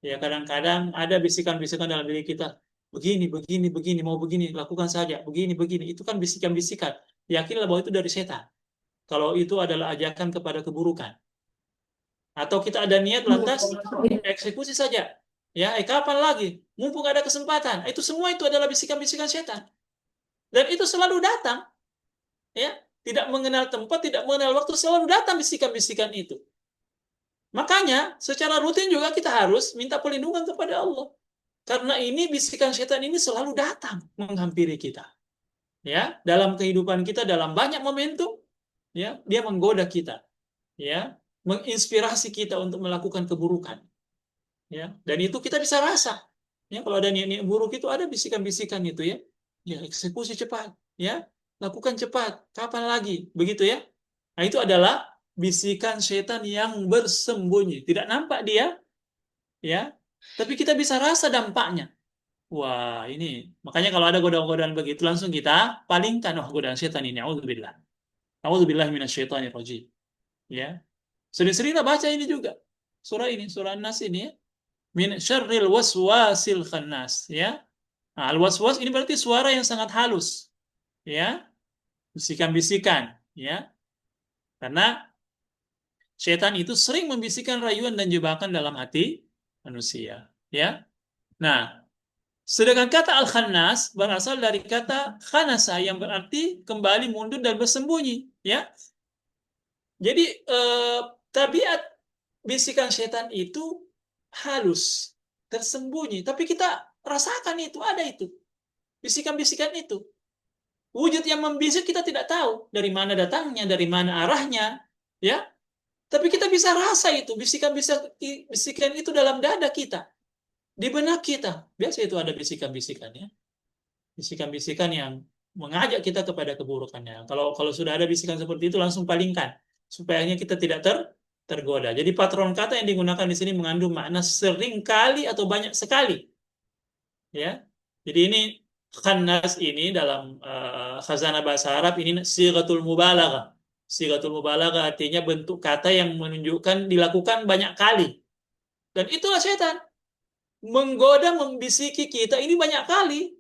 Ya kadang-kadang ada bisikan-bisikan dalam diri kita. Begini, begini, begini, mau begini, lakukan saja. Begini, begini. Itu kan bisikan-bisikan. Yakinlah bahwa itu dari setan. Kalau itu adalah ajakan kepada keburukan. Atau kita ada niat lantas eksekusi saja. Ya, kapan lagi? Mumpung ada kesempatan. Itu semua itu adalah bisikan-bisikan setan. Dan itu selalu datang. Ya, tidak mengenal tempat, tidak mengenal waktu, selalu datang bisikan-bisikan itu. Makanya, secara rutin juga kita harus minta perlindungan kepada Allah. Karena ini bisikan setan ini selalu datang menghampiri kita. Ya, dalam kehidupan kita dalam banyak momentum, ya, dia menggoda kita. Ya, menginspirasi kita untuk melakukan keburukan. Ya, dan itu kita bisa rasa. Ya, kalau ada niat-niat buruk itu ada bisikan-bisikan itu ya. Ya, eksekusi cepat, ya. Lakukan cepat, kapan lagi? Begitu ya. Nah, itu adalah bisikan setan yang bersembunyi. Tidak nampak dia, ya. Tapi kita bisa rasa dampaknya. Wah, ini. Makanya kalau ada godaan-godaan begitu langsung kita palingkan, oh godaan setan ini. Auzubillah. Auzubillah minasyaitonir rajim. Ya. Sering-seringlah baca ini juga. Surah ini, surah An-Nas ini ya. Min syarril waswasil khannas ya. Nah, al-waswas ini berarti suara yang sangat halus ya, bisikan-bisikan ya. Karena setan itu sering membisikkan rayuan dan jebakan dalam hati manusia ya. Nah, sedangkan kata al-khannas berasal dari kata khanasa yang berarti kembali mundur dan bersembunyi ya. Jadi tabiat bisikan setan itu halus, tersembunyi, tapi kita rasakan itu ada itu. Bisikan-bisikan itu. Wujud yang membisik kita tidak tahu dari mana datangnya, dari mana arahnya, ya. Tapi kita bisa rasa itu bisikan itu dalam dada kita, di benak kita. Biasa itu ada bisikan-bisikan ya. Bisikan-bisikan yang mengajak kita kepada keburukannya. Kalau kalau sudah ada bisikan seperti itu langsung palingkan supaya kita tidak tergoda. Jadi patron kata yang digunakan di sini mengandung makna sering kali atau banyak sekali. Ya. Jadi ini khannas ini dalam khazanah bahasa Arab ini sighatul mubalaghah. Sighatul mubalaghah artinya bentuk kata yang menunjukkan dilakukan banyak kali. Dan itulah setan. Menggoda, membisiki kita ini banyak kali.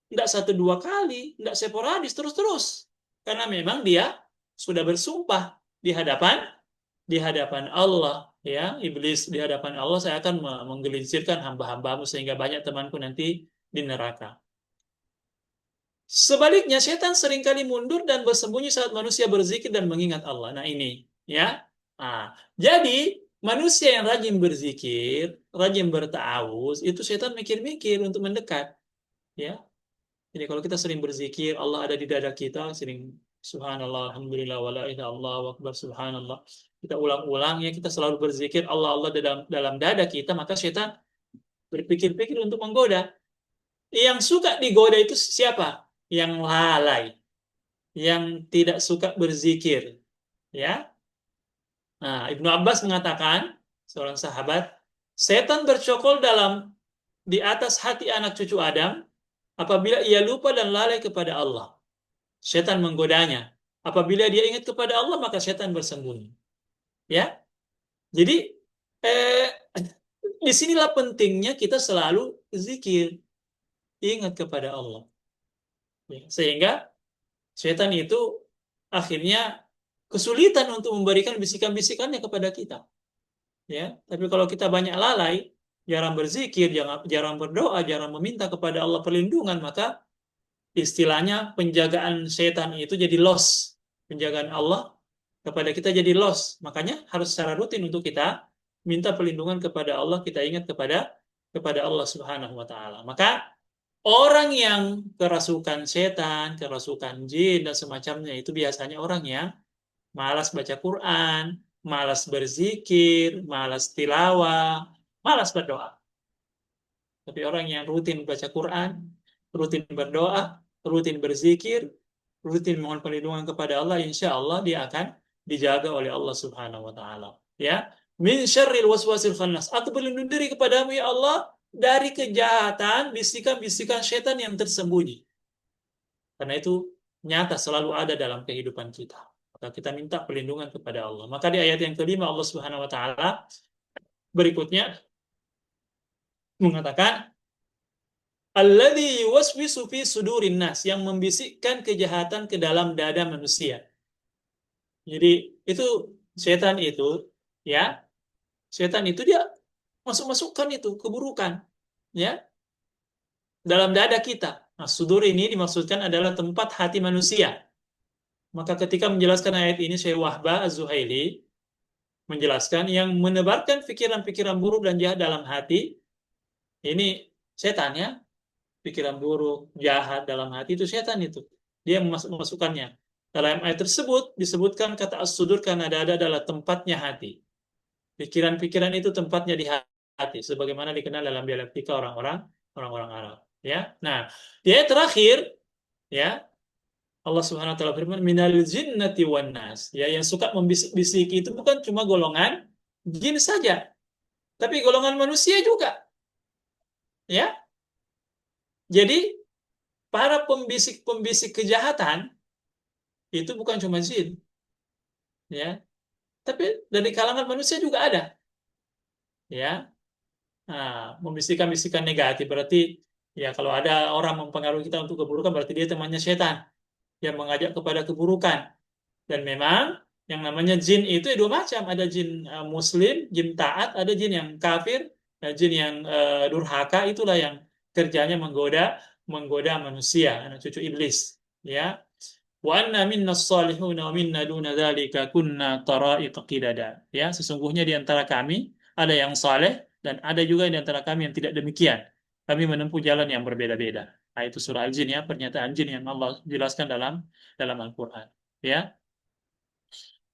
Tidak satu dua kali, tidak sporadis, terus-terus. Karena memang dia sudah bersumpah di hadapan Allah, ya, iblis di hadapan Allah, saya akan menggelincirkan hamba-hambamu sehingga banyak temanku nanti di neraka. Sebaliknya, setan seringkali mundur dan bersembunyi saat manusia berzikir dan mengingat Allah. Nah ini, ya. Nah, jadi manusia yang rajin berzikir, rajin berta'awuz, itu setan mikir-mikir untuk mendekat, ya. Jadi kalau kita sering berzikir, Allah ada di dada kita, sering subhanallah, alhamdulillah, wa la ilaha illallah, wa akbar, subhanallah. Kita ulang-ulang ya, kita selalu berzikir Allah Allah dalam dada kita, maka setan berpikir-pikir untuk menggoda. Yang suka digoda itu siapa? Yang lalai, yang tidak suka berzikir, ya. Nah, Ibnu Abbas mengatakan, seorang sahabat, setan bercokol di atas hati anak cucu Adam apabila ia lupa dan lalai kepada Allah. Setan menggodanya. Apabila dia ingat kepada Allah, maka setan bersembunyi. Ya, jadi disinilah pentingnya kita selalu zikir, ingat kepada Allah. Ya, sehingga setan itu akhirnya kesulitan untuk memberikan bisikan-bisikannya kepada kita. Ya, tapi kalau kita banyak lalai, jarang berzikir, jarang berdoa, jarang meminta kepada Allah perlindungan, maka istilahnya penjagaan setan itu jadi loss. Penjagaan Allah kepada kita jadi loss. Makanya harus secara rutin untuk kita minta perlindungan kepada Allah, kita ingat kepada Allah Subhanahu wa taala. Maka orang yang kerasukan setan, kerasukan jin dan semacamnya itu biasanya orang yang malas baca Quran, malas berzikir, malas tilawah, malas berdoa. Tapi orang yang rutin baca Quran, rutin berdoa, rutin berzikir, rutin mohon perlindungan kepada Allah, insya Allah dia akan dijaga oleh Allah Subhanahu wa taala. Ya. Min syarril waswasil khannas. Aku berlindung diri kepadamu ya Allah dari kejahatan bisikan-bisikan setan yang tersembunyi. Karena itu nyata selalu ada dalam kehidupan kita. Maka kita minta perlindungan kepada Allah. Maka di ayat yang kelima Allah Subhanahu wa taala berikutnya mengatakan alladzi yuwaswisu fi sudurin nas, yang membisikkan kejahatan ke dalam dada manusia. Jadi itu setan itu ya, setan itu dia masuk-masukkan itu keburukan ya dalam dada kita. Nah, sudur ini dimaksudkan adalah tempat hati manusia. Maka ketika menjelaskan ayat ini Syekh Wahbah Az-Zuhaili menjelaskan yang menebarkan pikiran-pikiran buruk dan jahat dalam hati ini setan ya. Pikiran buruk, jahat dalam hati itu setan itu. Dia memasukkannya. Dalam ayat tersebut disebutkan kata as-sudur karena dada adalah tempatnya hati. Pikiran-pikiran itu tempatnya di hati, sebagaimana dikenal dalam dialektika orang-orang Arab. Ya, nah di ayat terakhir, ya Allah Subhanahu Wa Taala berfirman, minal jinnati wan nas. Ya, yang suka membisik-bisik itu bukan cuma golongan jin saja, tapi golongan manusia juga. Ya, jadi para pembisik-pembisik kejahatan itu bukan cuma jin, ya, tapi dari kalangan manusia juga ada, ya. Nah, membisikkan-bisikan negatif berarti ya kalau ada orang mempengaruhi kita untuk keburukan berarti dia temannya setan yang mengajak kepada keburukan. Dan memang yang namanya jin itu dua macam, ada jin muslim, jin taat, ada jin yang kafir, jin yang durhaka, itulah yang kerjanya menggoda manusia, anak cucu iblis, ya. Wa anna minna salihuna wa minna duna dzalika kunna tara'iqa qidada. Ya, sesungguhnya di antara kami ada yang saleh dan ada juga di antara kami yang tidak demikian. Kami menempuh jalan yang berbeda-beda. Nah, itu surah Al-Jin ya, pernyataan jin yang Allah jelaskan dalam Al-Qur'an. Ya.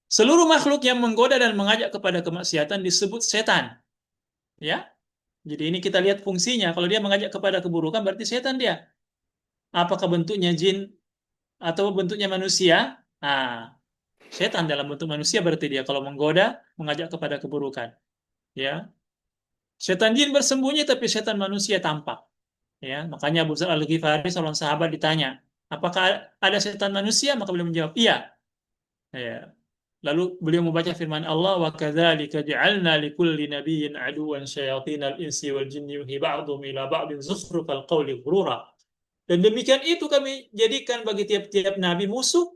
Seluruh makhluk yang menggoda dan mengajak kepada kemaksiatan disebut setan. Ya. Jadi ini kita lihat fungsinya. Kalau dia mengajak kepada keburukan berarti setan dia. Apakah bentuknya jin atau bentuknya manusia? Nah, setan dalam bentuk manusia berarti dia kalau menggoda, mengajak kepada keburukan. Ya. Setan jin bersembunyi tapi setan manusia tampak. Ya, makanya Abu Dzar Al-Ghifari seorang sahabat ditanya, "Apakah ada setan manusia?" Maka beliau menjawab, "Iya." Ya. Lalu beliau membaca firman Allah, "Wa kadzalika ja'alna likulli nabiyyin aduwwan syayatinal insi wal jinni yuhi ba'dhum ila ba'din zukhrufal qawli ghurura." Dan demikian itu kami jadikan bagi tiap-tiap nabi musuh,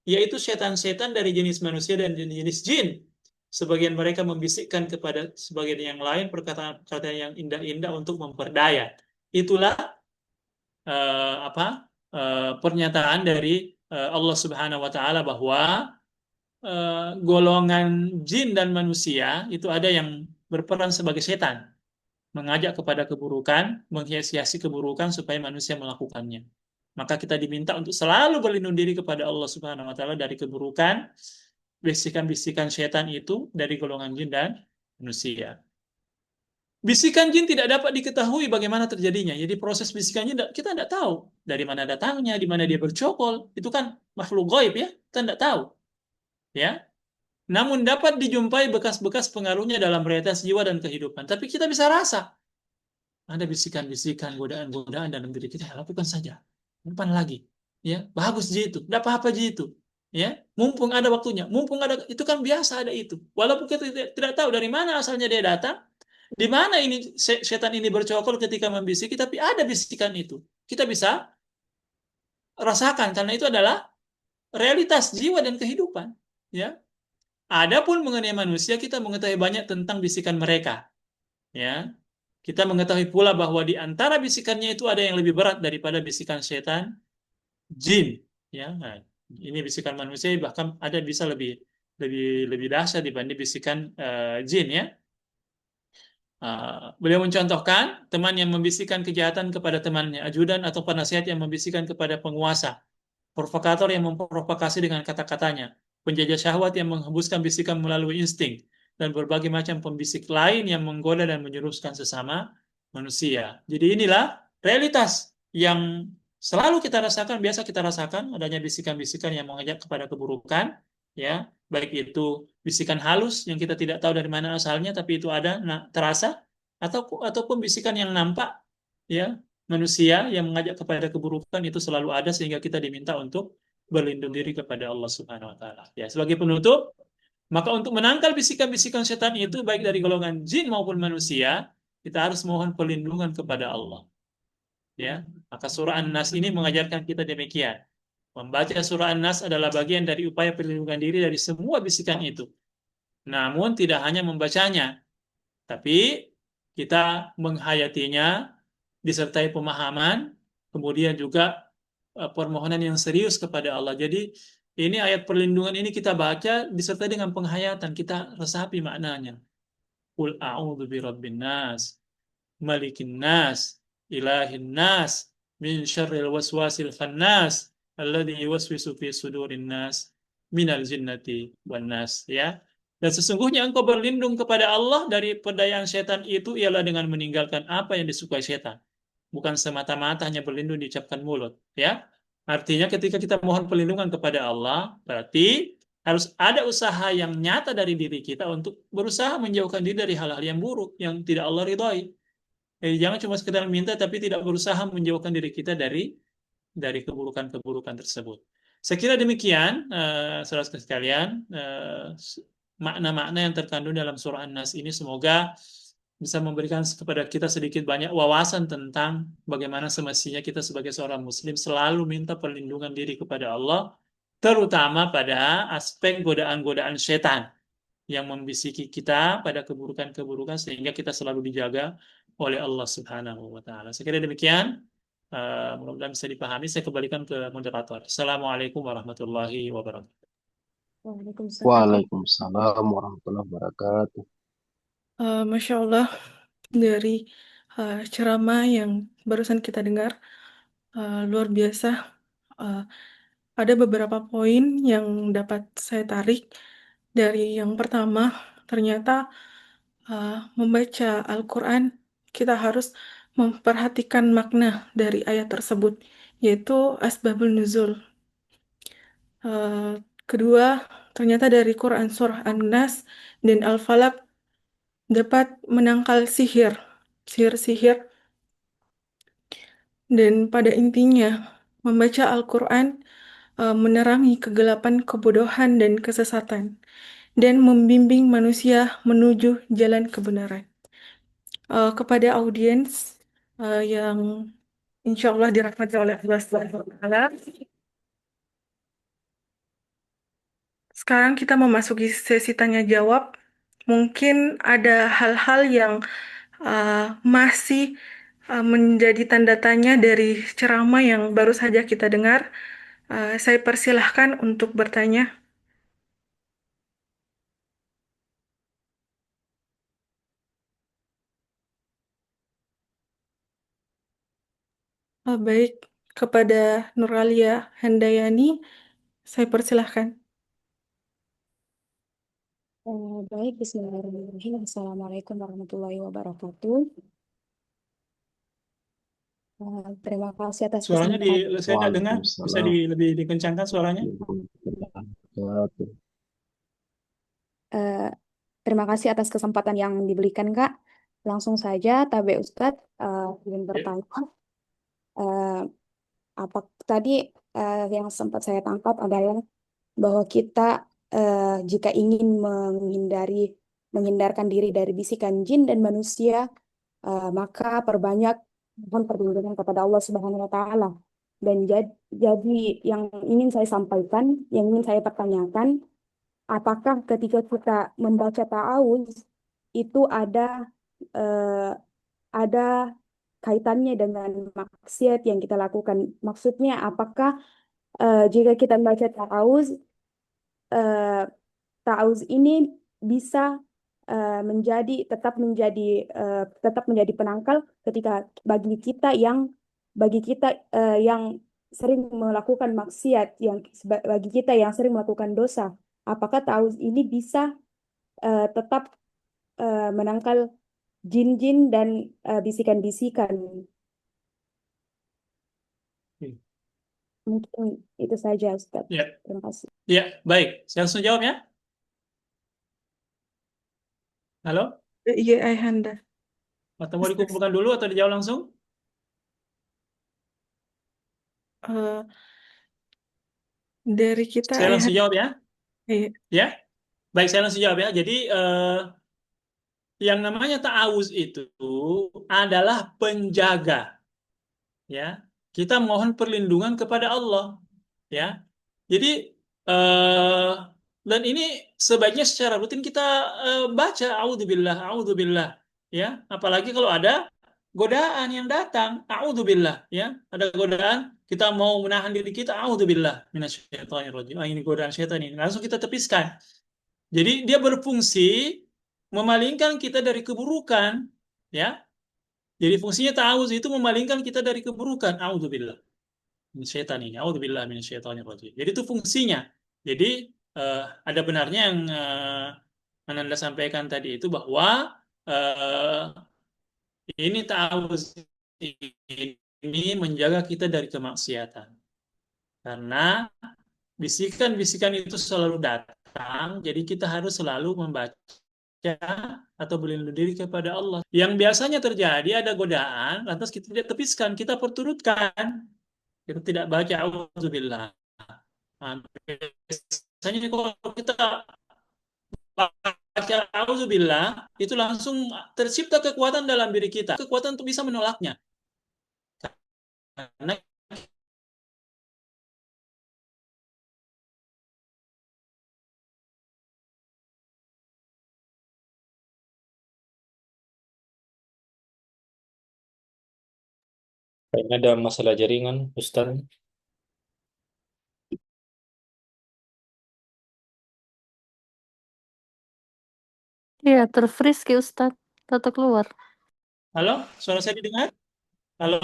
yaitu setan-setan dari jenis manusia dan jenis jin. Sebagian mereka membisikkan kepada sebagian yang lain perkataan-perkataan yang indah-indah untuk memperdaya. Itulah pernyataan dari Allah Subhanahu wa taala bahwa golongan jin dan manusia itu ada yang berperan sebagai setan, mengajak kepada keburukan, menghiasi-hiasi keburukan supaya manusia melakukannya. Maka kita diminta untuk selalu berlindung diri kepada Allah Subhanahu wa taala dari keburukan, bisikan-bisikan setan itu dari golongan jin dan manusia. Bisikan jin tidak dapat diketahui bagaimana terjadinya. Jadi proses bisikan jin kita tidak tahu dari mana datangnya, di mana dia bercokol. Itu kan makhluk gaib ya, kita tidak tahu. Ya, namun dapat dijumpai bekas-bekas pengaruhnya dalam realitas jiwa dan kehidupan. Tapi kita bisa rasa ada bisikan-bisikan, godaan-godaan dalam diri kita. Lakukan saja, simpan lagi. Ya, bagus ji itu, tidak apa-apa ji itu. Ya, mumpung ada waktunya, mumpung ada, itu kan biasa ada itu. Walaupun kita tidak tahu dari mana asalnya dia datang, di mana ini setan ini bercokol ketika membisiki, tapi ada bisikan itu. Kita bisa rasakan karena itu adalah realitas jiwa dan kehidupan. Ya. Adapun mengenai manusia, kita mengetahui banyak tentang bisikan mereka. Ya. Kita mengetahui pula bahwa di antara bisikannya itu ada yang lebih berat daripada bisikan setan jin. Ya. Nah, ini bisikan manusia bahkan ada bisa lebih dahsyat dibanding bisikan jin ya. Beliau mencontohkan teman yang membisikkan kejahatan kepada temannya, ajudan atau penasihat yang membisikkan kepada penguasa, provokator yang memprovokasi dengan kata-katanya, penjajah syahwat yang menghembuskan bisikan melalui insting, dan berbagai macam pembisik lain yang menggoda dan menjuruskan sesama manusia. Jadi inilah realitas yang Selalu kita rasakan, biasa kita rasakan adanya bisikan-bisikan yang mengajak kepada keburukan, ya, baik itu bisikan halus yang kita tidak tahu dari mana asalnya, tapi itu ada, terasa, ataupun bisikan yang nampak, ya, manusia yang mengajak kepada keburukan itu selalu ada sehingga kita diminta untuk berlindung diri kepada Allah Subhanahu Wa Taala. Ya, sebagai penutup, maka untuk menangkal bisikan-bisikan setan itu baik dari golongan jin maupun manusia, kita harus mohon perlindungan kepada Allah. Ya, maka surah An-Nas ini mengajarkan kita demikian. Membaca surah An-Nas adalah bagian dari upaya perlindungan diri dari semua bisikan itu. Namun tidak hanya membacanya, tapi kita menghayatinya disertai pemahaman, kemudian juga permohonan yang serius kepada Allah. Jadi ini ayat perlindungan ini kita baca disertai dengan penghayatan, kita resapi maknanya. Qul a'udzu birabbin nas, malikin nas, ilahin nas, min syarril waswasil khannas, alladzi yuwaswisu fi sudurin nas, minal jinnati wan nas. Ya. Dan sesungguhnya engkau berlindung kepada Allah dari pedayaan setan itu ialah dengan meninggalkan apa yang disukai setan. Bukan semata-mata hanya berlindung diucapkan mulut. Ya. Artinya ketika kita mohon perlindungan kepada Allah, berarti harus ada usaha yang nyata dari diri kita untuk berusaha menjauhkan diri dari hal-hal yang buruk, yang tidak Allah ridhoi. Jangan cuma sekedar minta tapi tidak berusaha menjauhkan diri kita dari keburukan-keburukan tersebut. Saya kira demikian, saudara sekalian, makna-makna yang terkandung dalam surah An-Nas ini semoga bisa memberikan kepada kita sedikit banyak wawasan tentang bagaimana semestinya kita sebagai seorang muslim selalu minta perlindungan diri kepada Allah, terutama pada aspek godaan-godaan setan yang membisiki kita pada keburukan-keburukan sehingga kita selalu dijaga oleh Allah Subhanahu wa taala. Saya kira demikian. Mudah-mudahan bisa dipahami. Saya kembalikan ke moderator. Assalamualaikum warahmatullahi wabarakatuh. Waalaikumsalam. Waalaikumsalam warahmatullahi wabarakatuh. Masya Allah, dari ceramah yang barusan kita dengar, luar biasa. Ada beberapa poin yang dapat saya tarik. Dari yang pertama, ternyata membaca Al-Quran, kita harus memperhatikan makna dari ayat tersebut, yaitu asbabul nuzul. Kedua, ternyata dari Quran Surah An-Nas dan Al-Falaq dapat menangkal sihir-sihir, dan pada intinya membaca Al-Quran menerangi kegelapan, kebodohan, dan kesesatan, dan membimbing manusia menuju jalan kebenaran. Kepada audiens yang insya Allah dirahmati oleh Allah Subhanahu wa Ta'ala, sekarang kita memasuki sesi tanya jawab. Mungkin ada hal-hal yang masih menjadi tanda tanya dari ceramah yang baru saja kita dengar. Saya persilahkan untuk bertanya. Baik, kepada Nuralia Handayani, saya persilahkan. Baik, bismillahirrahmanirrahim. Assalamualaikum warahmatullahi wabarakatuh. Terima kasih atas Suaranya kesempatan. saya tidak dengar. Bisa Waalaikumsalam. lebih dikencangkan suaranya? Terima kasih atas kesempatan yang diberikan, Kak. Langsung saja, Tabe Ustadz ingin bertanya. Apa tadi yang sempat saya tangkap adalah bahwa kita jika ingin menghindarkan diri dari bisikan jin dan manusia, maka perbanyak mohon perlindungan kepada Allah Subhanahu wa Ta'ala. Dan jadi yang ingin saya sampaikan, yang ingin saya pertanyakan, apakah ketika kita membaca ta'awuz itu ada kaitannya dengan maksiat yang kita lakukan? Maksudnya, apakah jika kita membaca eh, ta'awuz ini bisa tetap menjadi penangkal ketika bagi kita yang sering melakukan maksiat, bagi kita yang sering melakukan dosa, apakah ta'awuz ini bisa tetap menangkal jin-jin dan bisikan-bisikan? Mungkin itu saja, Ustaz. Ya, Terima kasih. ya, baik. Saya langsung jawab ya. Halo? Iya, Ayahanda. Atau mau dikumpulkan dulu atau dijawab langsung? Eh, dari kita Saya langsung Ayahanda. jawab ya. Iya. Ya, baik, saya langsung jawab ya. Jadi, yang namanya ta'awuz itu adalah penjaga. Ya, kita mohon perlindungan kepada Allah. Ya, jadi dan ini sebaiknya secara rutin kita baca auzubillah, ya. Apalagi kalau ada godaan yang datang, auzubillah, ya. Ada godaan, kita mau menahan diri kita, auzubillah minasyaitonirrajim. Ah, ini godaan syaitan ini. Langsung kita tepiskan. Jadi dia berfungsi memalingkan kita dari keburukan, ya. Jadi fungsinya ta'awuz itu memalingkan kita dari keburukan, auzubillah min syaitan ini. Auzubillah minasyaitonir rajim. Jadi itu fungsinya. Jadi ada benarnya yang Ananda sampaikan tadi itu bahwa ini ta'awuz ini menjaga kita dari kemaksiatan. Karena bisikan-bisikan itu selalu datang, jadi kita harus selalu membaca atau berlindung diri kepada Allah. Yang biasanya terjadi ada godaan, lantas kita tidak tepiskan, kita perturutkan. Kita tidak baca auzubillah. Nah, biasanya kalau kita baca auzubillah, itu langsung tercipta kekuatan dalam diri kita. Kekuatan untuk bisa menolaknya. Karena Kayaknya ada masalah jaringan, Ustaz. Iya, terfreeze ki Ustadz. Atau keluar. halo, suara saya didengar? Halo,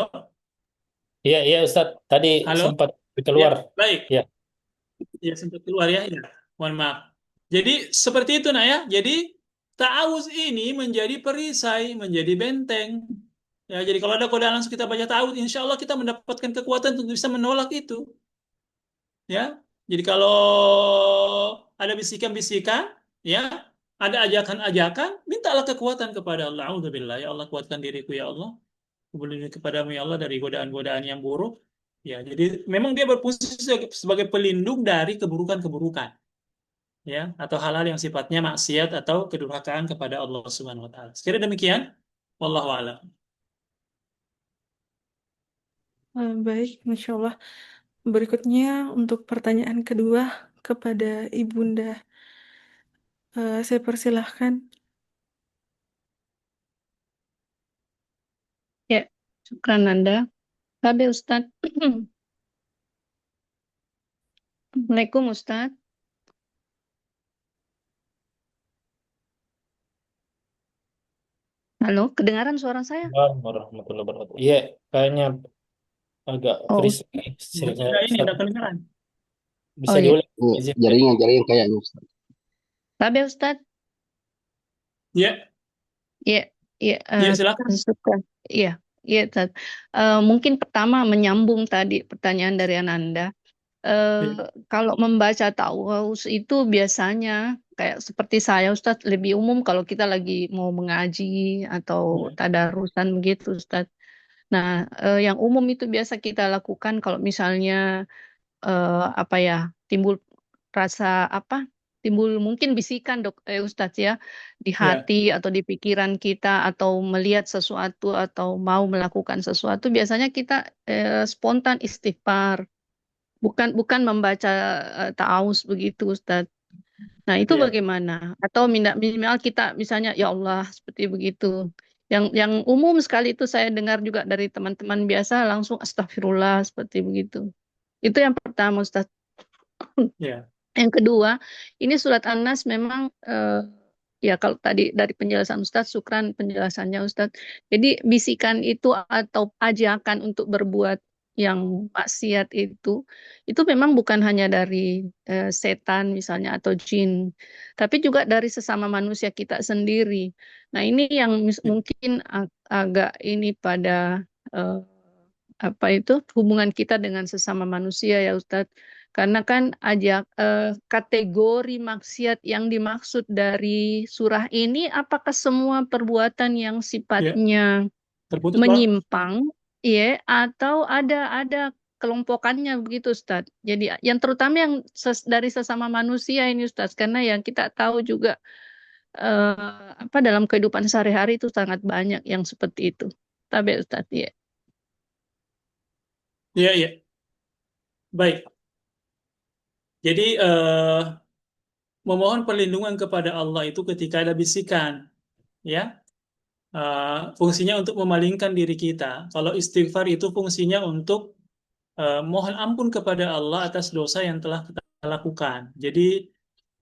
Iya, iya Ustaz. Tadi halo. sempat Ya, keluar. baik. Ya. Ya, sempat keluar ya. Ya. Mohon maaf. Jadi seperti itu nak ya. Jadi ta'awuz ini menjadi perisai, menjadi benteng. Ya, jadi kalau ada godaan langsung kita baca ta'awuz, insya Allah kita mendapatkan kekuatan untuk bisa menolak itu. Ya, jadi kalau ada bisikan-bisikan, ya, ada ajakan-ajakan, mintalah kekuatan kepada Allah. Alhamdulillah, ya Allah kuatkan diriku ya Allah. Berlindung kepadamu ya Allah dari godaan-godaan yang buruk. Ya, jadi memang dia berfungsi sebagai pelindung dari keburukan-keburukan, ya, atau hal-hal yang sifatnya maksiat atau kedurhakaan kepada Allah Subhanahu wa taala. Sekira demikian, wallahu a'lam. Baik, Masya Allah. Berikutnya untuk pertanyaan kedua kepada Ibunda. Saya persilahkan. Ya, syukran Nanda. Babe Ustadz. Assalamualaikum Ustadz. Halo, kedengaran suara saya? Assalamualaikum warahmatullahi wabarakatuh. Iya, kayaknya agak Oh, freeze. Istilahnya, Nah, ini Ustaz. ada kedengaran. Bisa oh iya. diulang Ini izin. jaringan kayaknya Ustaz. Babe Ustadz. Ya, Iya, iya. ya silakan. Syukran. Iya, iya Ustadz. Mungkin pertama menyambung tadi pertanyaan dari Ananda. Ya, Kalau membaca ta'awuz itu biasanya kayak seperti saya Ustadz lebih umum kalau kita lagi mau mengaji atau ya, tadarusan begitu Ustadz. Nah, yang umum itu biasa kita lakukan kalau misalnya apa ya timbul rasa apa timbul mungkin bisikan Ustadz ya di ya, hati atau di pikiran kita atau melihat sesuatu atau mau melakukan sesuatu biasanya kita spontan istighfar. Bukan membaca ta'awuz begitu, Ustadz. Nah, itu ya, bagaimana? Atau minimal kita misalnya, ya Allah, seperti begitu. Yang umum sekali itu saya dengar juga dari teman-teman biasa langsung astagfirullah, seperti begitu. Itu yang pertama, Ustadz. ya, Yang kedua, ini surat An-Nas memang ya kalau tadi dari penjelasan Ustadz, syukran penjelasannya Ustadz. Jadi bisikan itu atau ajakan untuk berbuat yang maksiat itu memang bukan hanya dari setan misalnya atau jin, tapi juga dari sesama manusia kita sendiri. Nah ini yang ya, mungkin agak ini pada apa itu hubungan kita dengan sesama manusia ya Ustadz. Karena kan kategori maksiat yang dimaksud dari surah ini apakah semua perbuatan yang Ya, sifatnya terputus, Pak. menyimpang, ya, atau ada kelompokannya begitu Ustadz. Jadi yang terutama yang dari sesama manusia ini Ustadz, karena yang kita tahu juga apa dalam kehidupan sehari-hari itu sangat banyak yang seperti itu. Tabe Ustadz, ya. Iya, iya. Baik. Jadi memohon perlindungan kepada Allah itu ketika ada bisikan, ya. Fungsinya untuk memalingkan diri kita. Kalau istighfar itu fungsinya untuk mohon ampun kepada Allah atas dosa yang telah kita lakukan. Jadi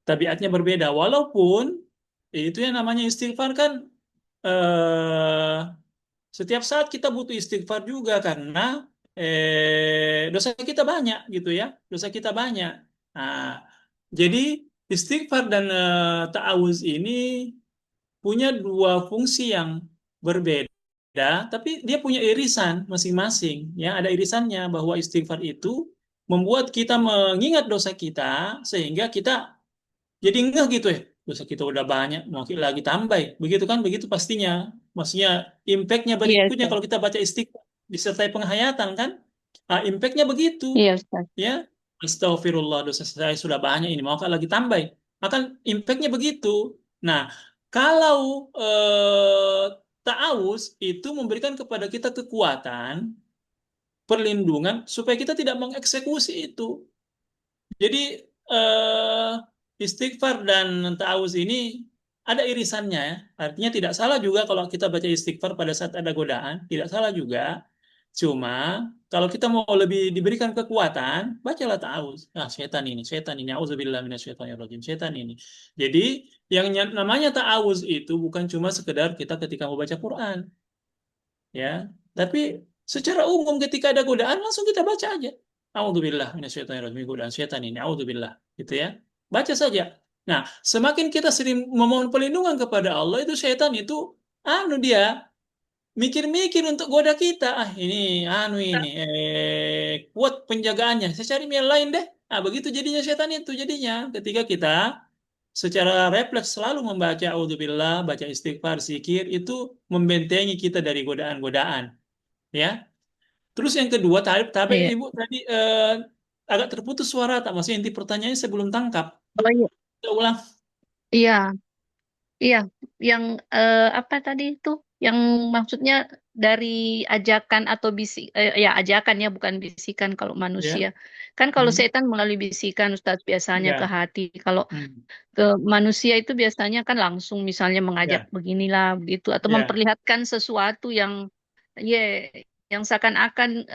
tabiatnya berbeda. Walaupun itu yang namanya istighfar kan eh, setiap saat kita butuh istighfar juga karena dosa kita banyak gitu ya. Dosa kita banyak. Nah, jadi istighfar dan ta'awuz ini punya dua fungsi yang berbeda, tapi dia punya irisan masing-masing. Ya, ada irisannya bahwa istighfar itu membuat kita mengingat dosa kita sehingga kita jadi enggak gitu ya. Dosa kita udah banyak, mau lagi tambah. Begitu kan? Begitu pastinya. Maksudnya impactnya Iya berikutnya Ustadz. kalau kita baca istighfar disertai penghayatan kan? Impactnya begitu Iya Ustadz. ya. Astagfirullah, dosa saya sudah banyak ini mau lagi tambah, akan impactnya begitu. Nah, kalau ta'awuz itu memberikan kepada kita kekuatan perlindungan supaya kita tidak mengeksekusi itu. Jadi eh, istighfar dan ta'awuz ini ada irisannya ya. Artinya tidak salah juga kalau kita baca istighfar pada saat ada godaan, tidak salah juga. Cuma kalau kita mau lebih diberikan kekuatan, bacalah ta'awuz. Ah, setan ini. Auzubillah minasyaitonirrajim. Setan ini. Jadi yang namanya ta'awuz itu bukan cuma sekedar kita ketika mau baca Quran, ya. Tapi secara umum ketika ada godaan langsung kita baca aja. Auzubillah minasyaitonirrajim. Godaan setan ini. Auzubillah, gitu ya. Baca saja. Nah, semakin kita sering memohon perlindungan kepada Allah itu setan itu dia mikir-mikir untuk goda kita. Ah, ini ini kuat penjagaannya. Saya cari yang lain deh. Ah, begitu jadinya setan itu jadinya ketika kita secara refleks selalu membaca auzubillah, baca istighfar, zikir itu membentengi kita dari godaan-godaan, ya. Terus yang kedua, tabe Iya. Ibu tadi agak terputus suara tak? Maksudnya inti pertanyaannya saya belum tangkap. Oh iya. Kita ulang. Iya, iya. Yang apa tadi itu? Yang maksudnya dari ajakan atau ya ajakan ya bukan bisikan kalau manusia. Ya. Kan kalau Hmm. setan melalui bisikan Ustadz biasanya ke Ya. hati. Kalau Hmm. ke manusia itu biasanya kan langsung misalnya mengajak Ya. beginilah begitu atau Ya. memperlihatkan sesuatu yang ya yang seakan-akan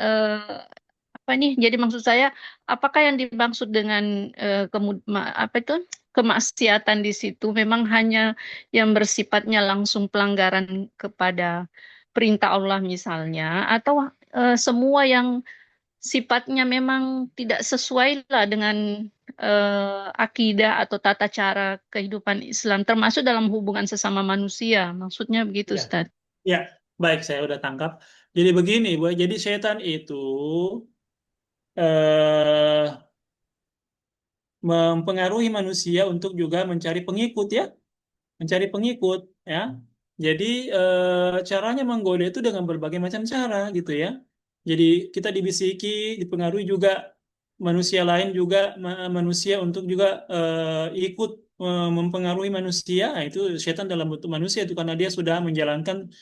apa nih? Jadi maksud saya apakah yang dimaksud dengan apa itu kemaksiatan di situ memang hanya yang bersifatnya langsung pelanggaran kepada perintah Allah misalnya atau semua yang sifatnya memang tidak sesuai lah dengan akidah atau tata cara kehidupan Islam, termasuk dalam hubungan sesama manusia. Maksudnya begitu, Ya. Ustaz. Ya. Baik, saya udah tangkap. Jadi begini, Bu. Jadi setan itu eh, mempengaruhi manusia untuk juga mencari pengikut ya, mencari pengikut ya. Jadi caranya menggoda itu dengan berbagai macam cara gitu ya. Jadi kita dibisiki, dipengaruhi juga manusia lain juga manusia untuk juga ikut mempengaruhi manusia. Nah, itu setan dalam bentuk manusia itu karena dia sudah menjalankan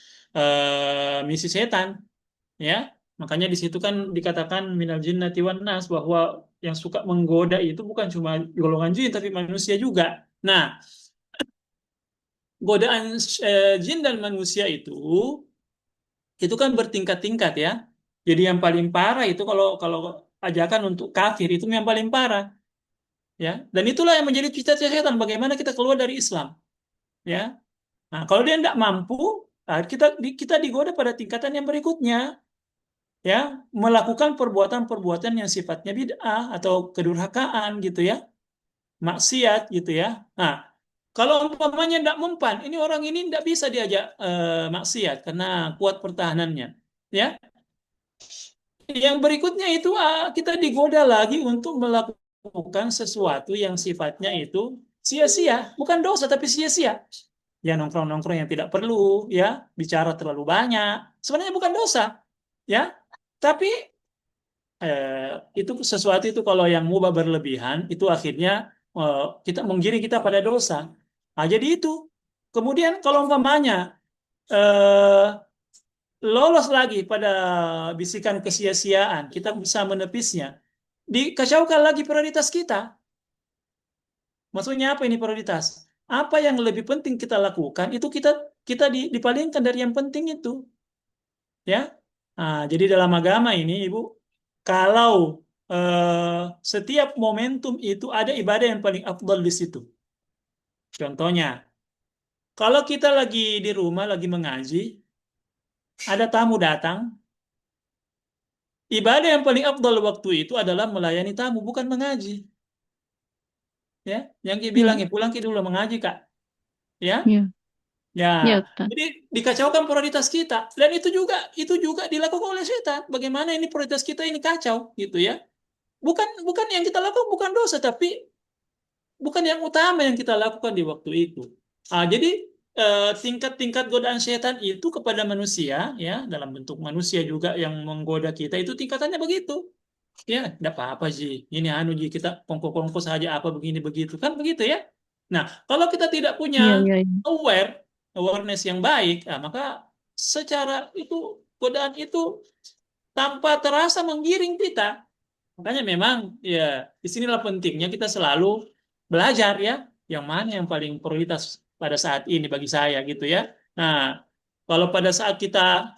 misi setan ya. Makanya di situ kan dikatakan minal jinnati wan nas bahwa yang suka menggoda itu bukan cuma golongan jin tapi manusia juga. Nah, godaan jin dan manusia itu kan bertingkat-tingkat ya. Jadi yang paling parah itu kalau kalau ajakan untuk kafir itu yang paling parah ya. Dan itulah yang menjadi cita-cita setan bagaimana kita keluar dari Islam ya. Nah, kalau dia tidak mampu, nah, kita digoda pada tingkatan yang berikutnya ya, melakukan perbuatan-perbuatan yang sifatnya bid'ah atau kedurhakaan gitu ya, maksiat gitu ya. Nah, kalau umpamanya tidak mempan, ini orang ini tidak bisa diajak maksiat karena kuat pertahanannya, ya. yang berikutnya itu kita digoda lagi untuk melakukan sesuatu yang sifatnya itu sia-sia, bukan dosa tapi sia-sia. Ya nongkrong-nongkrong yang tidak perlu, ya bicara terlalu banyak. Sebenarnya bukan dosa, ya. Tapi itu sesuatu itu kalau yang mubah berlebihan itu akhirnya kita menggiring kita pada dosa. Nah, jadi itu. Kemudian kalau umpamanya eh, lolos lagi pada bisikan kesia-siaan, kita bisa menepisnya. Dikacaukan lagi prioritas kita. Maksudnya apa ini prioritas? Apa yang lebih penting kita lakukan itu kita kita dipalingkan dari yang penting itu, ya. Nah, jadi dalam agama ini, Ibu, kalau setiap momentum itu ada ibadah yang paling afdal di situ. Contohnya, kalau kita lagi di rumah lagi mengaji, ada tamu datang, ibadah yang paling afdal waktu itu adalah melayani tamu, bukan mengaji. Ya, yang Ki bilang, Ya, pulang Ki dulu mengaji, Kak. Ya, ya, ya. ya, Ustaz. Jadi dikacaukan prioritas kita, dan itu juga dilakukan oleh setan. Bagaimana ini prioritas kita ini kacau, gitu ya? Bukan bukan yang kita lakukan bukan dosa, tapi bukan yang utama yang kita lakukan di waktu itu. Jadi tingkat-tingkat godaan setan itu kepada manusia, ya, dalam bentuk manusia juga yang menggoda kita itu tingkatannya begitu. Ya, tidak apa-apa sih. Ini anu ji kita kongko-kongko saja apa begini begitu kan begitu ya. Nah, kalau kita tidak punya Iya, iya, iya. awareness yang baik, maka secara itu godaan itu tanpa terasa menggiring kita. Makanya memang ya disinilah pentingnya kita selalu belajar ya, yang mana yang paling prioritas pada saat ini bagi saya gitu ya. Nah, kalau pada saat kita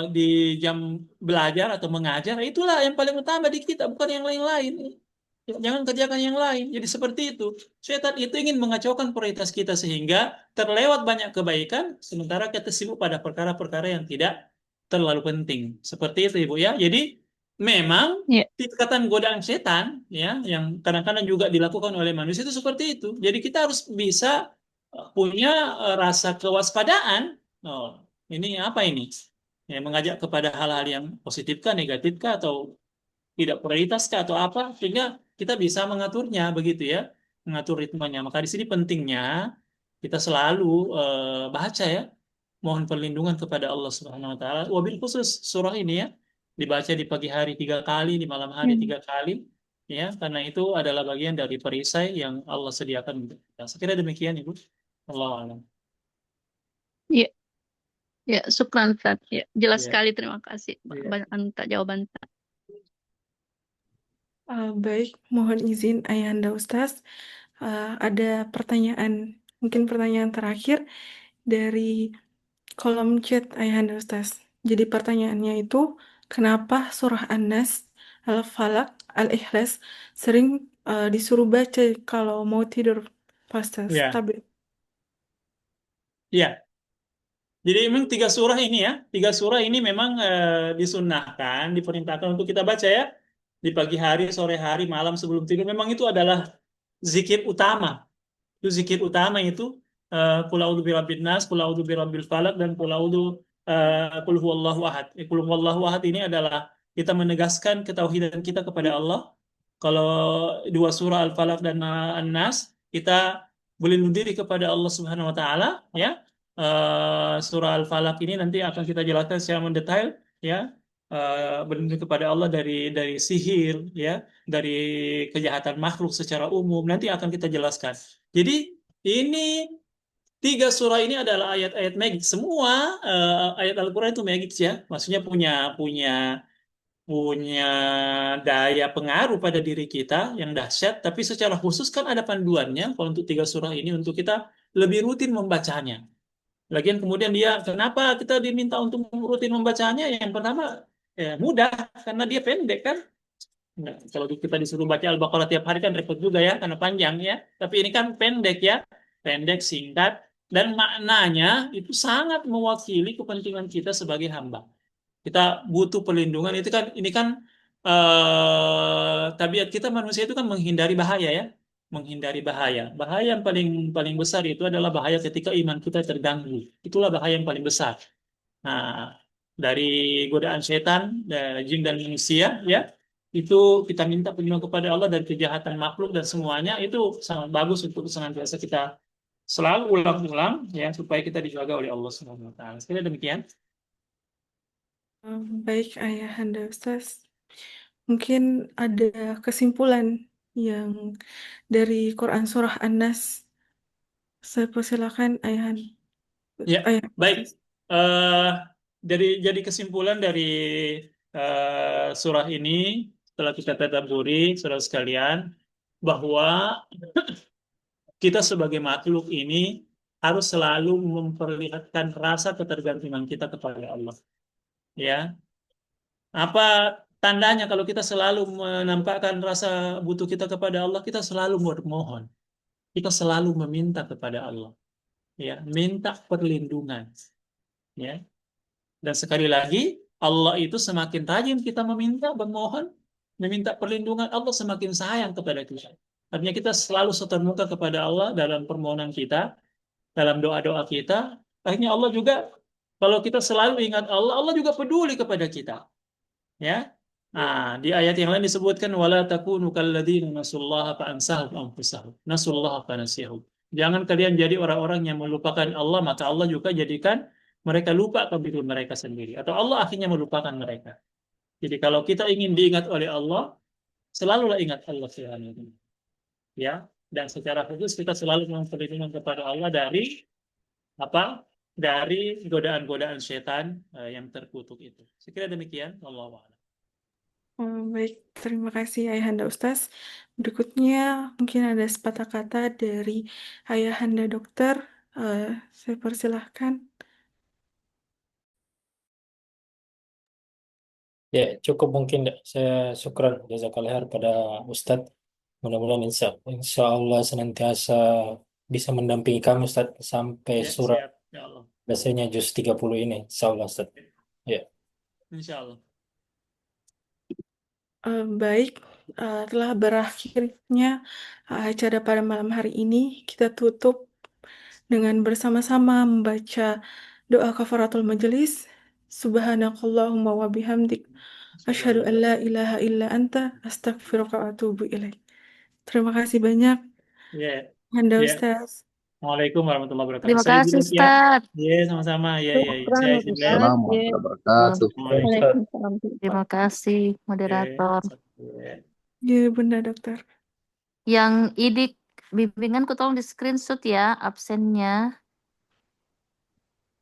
di jam belajar atau mengajar, itulah yang paling utama di kita, bukan yang lain-lain. Jangan kerjakan yang lain. Jadi seperti itu. Setan itu ingin mengacaukan prioritas kita sehingga terlewat banyak kebaikan, sementara kita sibuk pada perkara-perkara yang tidak terlalu penting. Seperti itu, Ibu ya. Jadi memang Iya, tingkatan godaan setan ya, yang kadang-kadang juga dilakukan oleh manusia itu seperti itu. Jadi kita harus bisa punya rasa kewaspadaan. Oh, ini apa ini? Ya, mengajak kepada hal-hal yang positif kah, negatif kah, atau tidak prioritas kah, atau apa, sehingga kita bisa mengaturnya begitu ya, mengatur ritmenya. Maka di sini pentingnya kita selalu baca ya, mohon perlindungan kepada Allah Subhanahu Wa Taala. Wabil khusus surah ini ya, dibaca di pagi hari 3 kali, di malam hari hmm. 3 kali, ya, karena itu adalah bagian dari perisai yang Allah sediakan untuk kita. Saya kira demikian, Ibu. Allah alam. Iya, ya, syukran, Ustaz. Ya, jelas Ya, sekali. Terima kasih. ya. Banyak jawaban, Ustaz. Baik, mohon izin Ayahanda Ustaz. Ada pertanyaan, mungkin pertanyaan terakhir dari kolom chat Ayahanda Ustaz. Jadi pertanyaannya itu, kenapa surah An-Nas, Al-Falaq, Al-Ikhlas sering disuruh baca kalau mau tidur pas Ya, tablet? ya. Jadi memang 3 surah ini ya, 3 surah ini memang disunnahkan, diperintahkan untuk kita baca ya di pagi hari, sore hari, malam sebelum tidur. Memang itu adalah zikir utama. Itu zikir utama itu Qul a'udzu birabbin nas, Qul a'udzu birabbil falaq, dan Qul huwallahu ahad. Qul huwallahu ahad ini adalah kita menegaskan ketauhidan kita kepada Allah. Kalau 2 surah Al-Falaq dan An-Nas, kita berlindung diri kepada Allah Subhanahu wa taala ya. Surah Al-Falaq ini nanti akan kita jelaskan secara mendetail ya. Berlindung kepada Allah dari sihir ya, dari kejahatan makhluk secara umum, nanti akan kita jelaskan. Jadi ini 3 surah ini adalah ayat-ayat magis. Semua ayat Al-Quran itu magis ya. Maksudnya punya punya punya daya pengaruh pada diri kita yang dahsyat. Tapi secara khusus kan ada panduannya. Kalau untuk 3 surah ini untuk kita lebih rutin membacanya. Lagian kemudian dia, kenapa kita diminta untuk rutin membacanya? Yang pertama, mudah karena dia pendek kan. Nah, kalau kita disuruh baca Al-Baqarah tiap hari kan repot juga ya, karena panjang ya. Tapi ini kan pendek ya, pendek, singkat, dan maknanya itu sangat mewakili kepentingan kita sebagai hamba. Kita butuh perlindungan, itu kan, ini kan tabiat kita manusia itu kan menghindari bahaya ya, menghindari bahaya. Bahaya yang paling paling besar itu adalah bahaya ketika iman kita terganggu. Itulah bahaya yang paling besar. Nah, dari godaan setan, jin dan manusia, ya. Itu kita minta perlindungan kepada Allah dari kejahatan makhluk dan semuanya itu sangat bagus untuk senantiasa kita selalu ulang-ulang ya supaya kita dijaga oleh Allah Subhanahu wa taala. Sekali demikian. Baik, Ayahanda Ustaz. Mungkin ada kesimpulan yang dari Quran Surah An-Nas. Saya persilakan Ayahanda. Ya, Ayah baik. Ustaz. Eh jadi kesimpulan dari surah ini setelah kita tadabburi, saudara sekalian, bahwa kita sebagai makhluk ini harus selalu memperlihatkan rasa ketergantungan kita kepada Allah. Ya, apa tandanya kalau kita selalu menampakkan rasa butuh kita kepada Allah, kita selalu bermohon, kita selalu meminta kepada Allah, ya, minta perlindungan, ya. Dan sekali lagi, Allah itu semakin rajin kita meminta, bermohon, meminta perlindungan, Allah semakin sayang kepada kita. Artinya kita selalu setermuka kepada Allah dalam permohonan kita, dalam doa-doa kita. Akhirnya Allah juga, kalau kita selalu ingat Allah, Allah juga peduli kepada kita. Ya. Nah, di ayat yang lain disebutkan wala takunu kalladzina nasullaha fa ansahum anfusahum. Nasullaha fa nasiyahum. Jangan kalian jadi orang-orang yang melupakan Allah, maka Allah juga jadikan mereka lupa akan diri mereka sendiri atau Allah akhirnya melupakan mereka. Jadi kalau kita ingin diingat oleh Allah, selalulah ingat Allah Subhanahu wa taala. Ya, dan secara khusus kita selalu memperlindungan kepada Allah dari apa? Dari godaan-godaan setan yang terkutuk itu. Sekira demikian, wallahu a'lam. Baik, terima kasih Ayahanda Ustaz. Berikutnya mungkin ada sepatah kata dari Ayahanda Dokter. Saya persilahkan. Ya, cukup mungkin saya syukran jazakallah khair pada Ustadz. Mudah-mudahan insya Allah senantiasa bisa mendampingi kami Ustadz sampai Ya, surat siap. Ya Allah. biasanya juz 30 ini. Insya Allah Ustadz. Ya. Insya Allah. Baik, telah berakhirnya acara pada malam hari ini. Kita tutup dengan bersama-sama membaca doa kafaratul majelis. Subhanakallahumma wa bihamdik. Asyhadu an la ilaha illa anta astaghfiruka wa atubu ilaik. Terima kasih banyak, Ya, Anda ya. Ustaz. Assalamualaikum warahmatullahi wabarakatuh. Terima Saya kasih izin ya. Ustaz. Ya, sama-sama. Ya, ya, ya. Syukran Saya izin ya. Ustaz. Assalamualaikum Ya. warahmatullahi wabarakatuh. Waalaikumsalam. Terima kasih Ya, moderator. ya. Ya, Bunda Dokter. Yang idik bimbingan ku tolong di screenshot ya absennya.